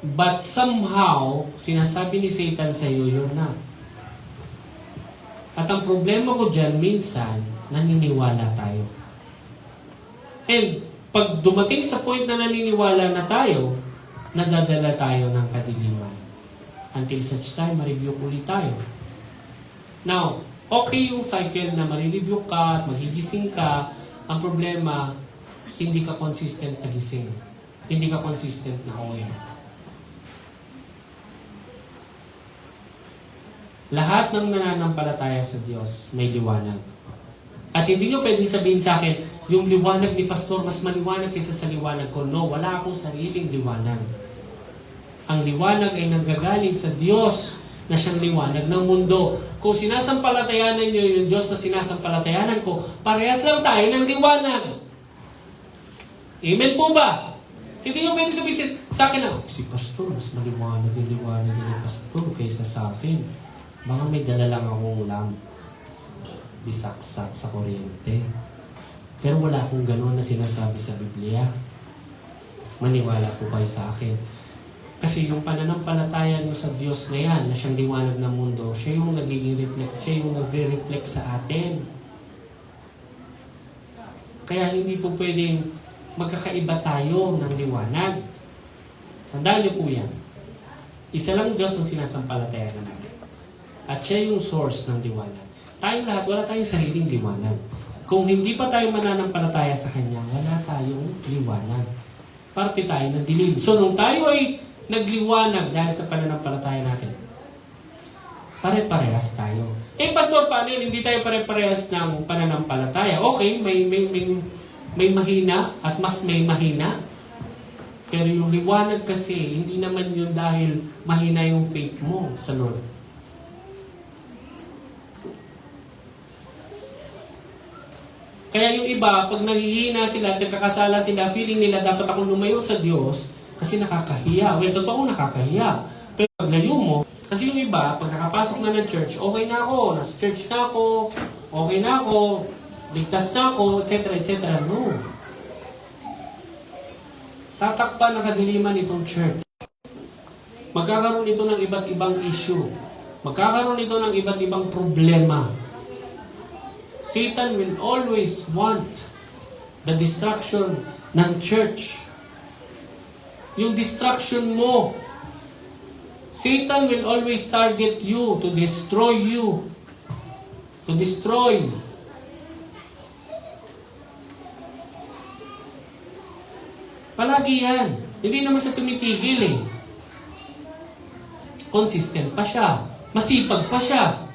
but somehow, sinasabi ni Satan sa iyo, you're not. At ang problema ko dyan, minsan, naniniwala tayo. And pag dumating sa point na naniniwala na tayo, nadadala tayo ng kadiliman. Until such time, ma-review ulit tayo. Now, okay yung cycle na ma-review ka at magigising ka. Ang problema, hindi ka consistent na gising. Hindi ka consistent na aware. Lahat ng nananampalataya sa Diyos may liwanag. At hindi nyo pwedeng sabihin sa akin, yung liwanag ni Pastor mas maliwanag kaysa sa liwanag ko. No, wala akong sariling liwanag. Ang liwanag ay nanggagaling sa Diyos na siyang liwanag ng mundo. Kung sinasampalatayanan nyo yung Diyos na sinasampalatayanan ko, parehas lang tayo ng liwanag. Amen po ba? Hindi yung pwede sabihin sa akin na, si Pastor, mas maliwanag yung liwanag ni Pastor kaysa sa akin. Baka may dala lang akong lamp. Bisaksak sa kuryente. Pero wala akong gano'n na sinasabi sa Biblia. Maniwala po kayo sa akin. Kasi yung pananampalataya nyo sa Diyos na yan, na siyang liwanag ng mundo, siya yung nagiging reflect, siya yung nagre-reflect sa atin. Kaya hindi po pwedeng magkakaiba tayo ng liwanag. Tandaan niyo po yan. Isa lang Diyos ang sinasampalatayanan natin. At siya yung source ng liwanag. Tayong lahat, wala tayong sariling liwanag. Kung hindi pa tayo mananampalataya sa Kanya, wala tayong liwanag. Parte tayo ng dilim. So, nung tayo ay nagliwanag dahil sa pananampalataya natin, pare-parehas tayo. Pastor, paano yun? Hindi tayo pare-parehas ng pananampalataya. Okay, may mahina at mas may mahina. Pero yung liwanag kasi, hindi naman yun dahil mahina yung faith mo sa Lord. Kaya yung iba, pag naghihina sila at nagkakasala sila, feeling nila dapat akong lumayo sa Diyos kasi nakakahiya. Well, totoo nakakahiya. Pero pag layo mo, kasi yung iba, pag nakapasok na ng church, okay na ako, nasa church na ako, okay na ako, ligtas na ako, etc. etc. No. Tatakpan ng kadiliman itong church. Magkakaroon ito ng iba't ibang issue. Magkakaroon ito ng iba't ibang problema. Satan will always want the destruction ng church. Yung destruction mo. Satan will always target you to destroy you. To destroy. Palagi yan. Hindi naman siya tumitigil eh. Consistent pa siya. Masipag pa siya.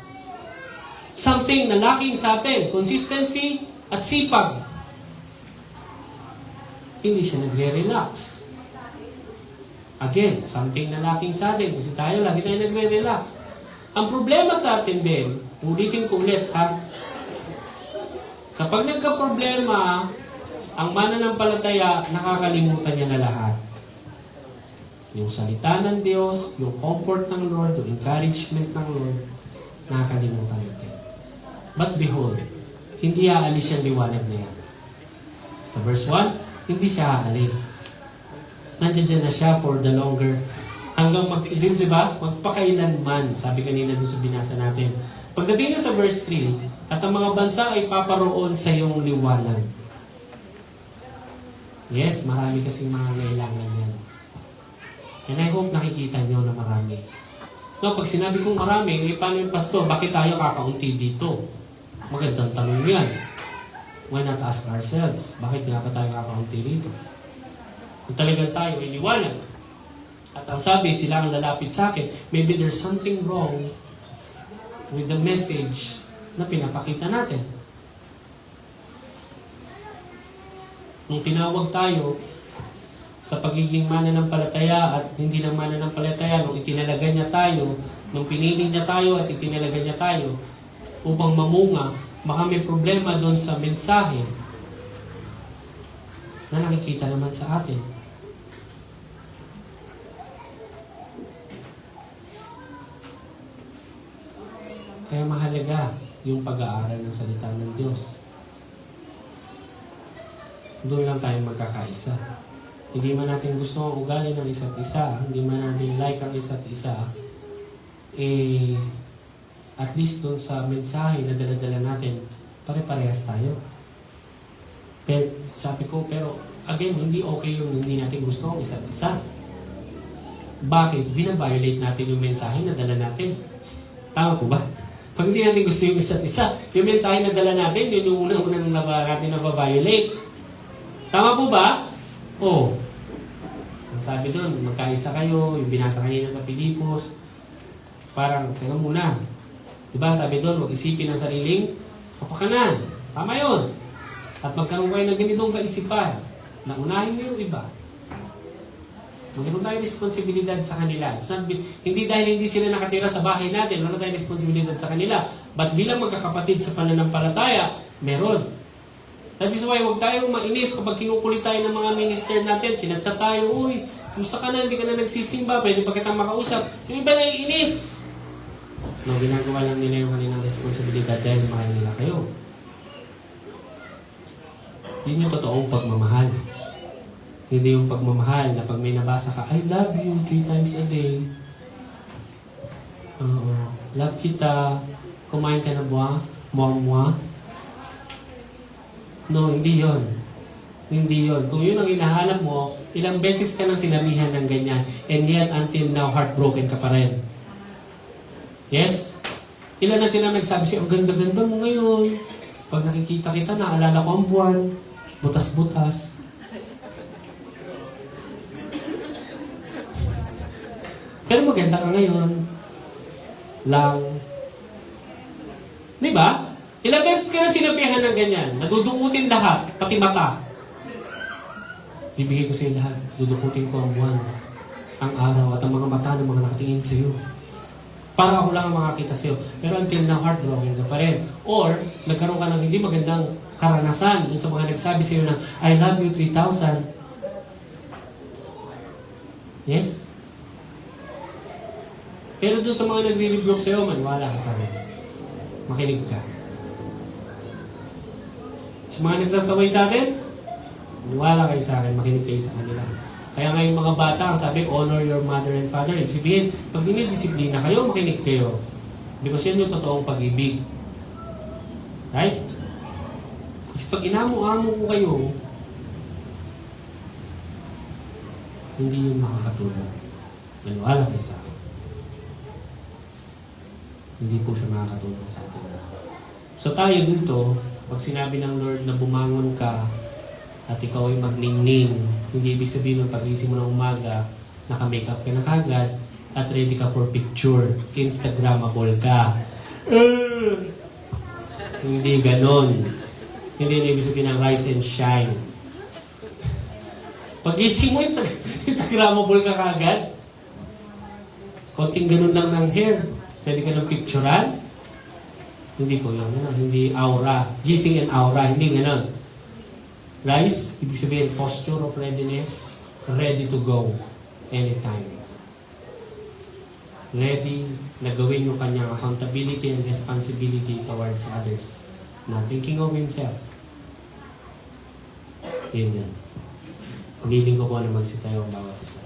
Something na lacking sa atin. Consistency at sipag. Hindi siya nagre-relax. Again, something na lacking sa atin. Kasi tayo, lagi tayo nagre-relax. Ang problema sa atin din, ulitin ko ulit ha, kapag nagka-problema, ang mananampalataya, nakakalimutan niya na lahat. Yung salita ng Diyos, yung comfort ng Lord, yung encouragement ng Lord, nakakalimutan natin. But behold, hindi aalis yung liwanag na yan. Sa verse 1, hindi siya aalis. Nandiyan na siya for the longer, hanggang magpakailanman, sabi kanina doon sa binasa natin. Pagdating na sa verse 3, at ang mga bansa ay paparoon sa iyong liwanag. Yes, marami kasing mga kailangan yan. And I hope nakikita nyo na marami. No, pag sinabi kong marami, paano yung pastor? Bakit tayo kakaunti dito? Magandang tanong yan. Why not ask ourselves? Bakit nga pa tayo kakaunti dito? Kung talagang tayo ay liwanag, at ang sabi, sila ang lalapit sa akin, maybe there's something wrong with the message na pinapakita natin. Nung tinawag tayo sa pagiging mananampalataya at hindi lang mananampalataya, nung itinalaga niya tayo, nung pinili niya tayo at itinalaga niya tayo upang mamunga, baka may problema doon sa mensahe na nakikita naman sa atin. Kaya mahalaga yung pag-aaral ng salita ng Diyos. Doon lang tayo magkakaisa. Hindi man natin gusto ang ugali ng isa't isa, hindi man natin like ang isa't isa, at least doon sa mensahe na dala-dala natin, pare-parehas tayo. Pero, sabi ko, pero again, hindi okay yung hindi natin gusto ang isa't isa. Bakit? Binabiolate natin yung mensahe na dala natin. Tama po ba? Pag hindi natin gusto yung isa't isa, yung mensahe na dala natin, yun yung unang natin nababiolate. Tama po ba? Oo. Ang sabi doon, magkaisa kayo, yung binasa kanina sa Pilipos, parang, teka muna. Diba, sabi doon, huwag isipin ang sariling kapakanan. Tama yun. At magkaroon kayo ng ganitong kaisipan, na unahin mo yung iba. Magkaroon tayo responsibilidad sa kanila. Hindi dahil hindi sila nakatira sa bahay natin, wala tayong responsibilidad sa kanila. But bilang magkakapatid sa pananampalataya, meron. That is why huwag tayong mainis kapag kinukulit tayo ng mga minister natin. Sinatsa tayo, uy, kumusta ka na, hindi ka na nagsisimba, pwede pa kitang makausap. Yung iba na iinis. No, ginagawa lang nila yung kanilang responsibilidad dahil mahal nila kayo. Yun yung totoong pagmamahal. Hindi yung pagmamahal na pag may nabasa ka, I love you 3 times a day. Love kita. Kumain ka na ba? Mua-mua. No, hindi yon. Hindi yon. Kung yun ang hinahanap mo, ilang beses ka nang sinabihan ng ganyan, and yet until now, heartbroken ka pa rin. Yes? Ilan na sila nagsabi siya, ang ganda-ganda mo ngayon. Pag nakikita kita, naalala ko ang buwan. Butas-butas. Pero maganda ka ngayon. Lang. Di ba? Ilang beses ka na sinabihan ng ganyan. Nadudukutin lahat, pati mata. Bibigay ko sa iyo lahat. Dudukutin ko ang buwan, ang araw, at ang mga mata ng mga nakatingin sa iyo. Para ako lang ang makakita sa iyo. Pero until now, heartbroken ka pa rin. Or, nagkaroon ka ng hindi magandang karanasan dun sa mga nagsabi sa iyo na, I love you 3,000. Yes? Pero dun sa mga nagre-rebuke sa iyo, maniwala ka sa akin. Makinig ka. Sa mga nagsasaway sa atin, maniwala kayo sa akin, makinig kayo sa kanila. Kaya nga yung mga bata, ang sabi, honor your mother and father. Ibig sabihin, pag dinidisiplina kayo, makinig kayo. Because yan yung totoong pag-ibig. Right? Kasi pag inamo-amo ko kayo, hindi yun makakatulong. Maniwala kayo sa akin. Hindi po siya makakatulong sa atin. So tayo dito, pag sinabi ng Lord na bumangon ka at ikaw ay magningning, hindi ibig sabihin ng pag-isip mo ng umaga, naka-makeup ka na kagad at ready ka for picture, Instagrammable ka. Hindi ganon. Hindi na ibig sabihin ng rise and shine. Pag-isip mo, Instagrammable ka kagad. Konting ganon lang ng hair. Pwede ka ng picturean. Hindi po yun. Hindi aura. Gising and aura. Hindi ganon. Rise, ibig sabihin, posture of readiness, ready to go anytime. Ready na gawin yung kanyang accountability and responsibility towards others. Not thinking of himself. Yun yan. Piniling ko po na magsitayo ang bawat isa.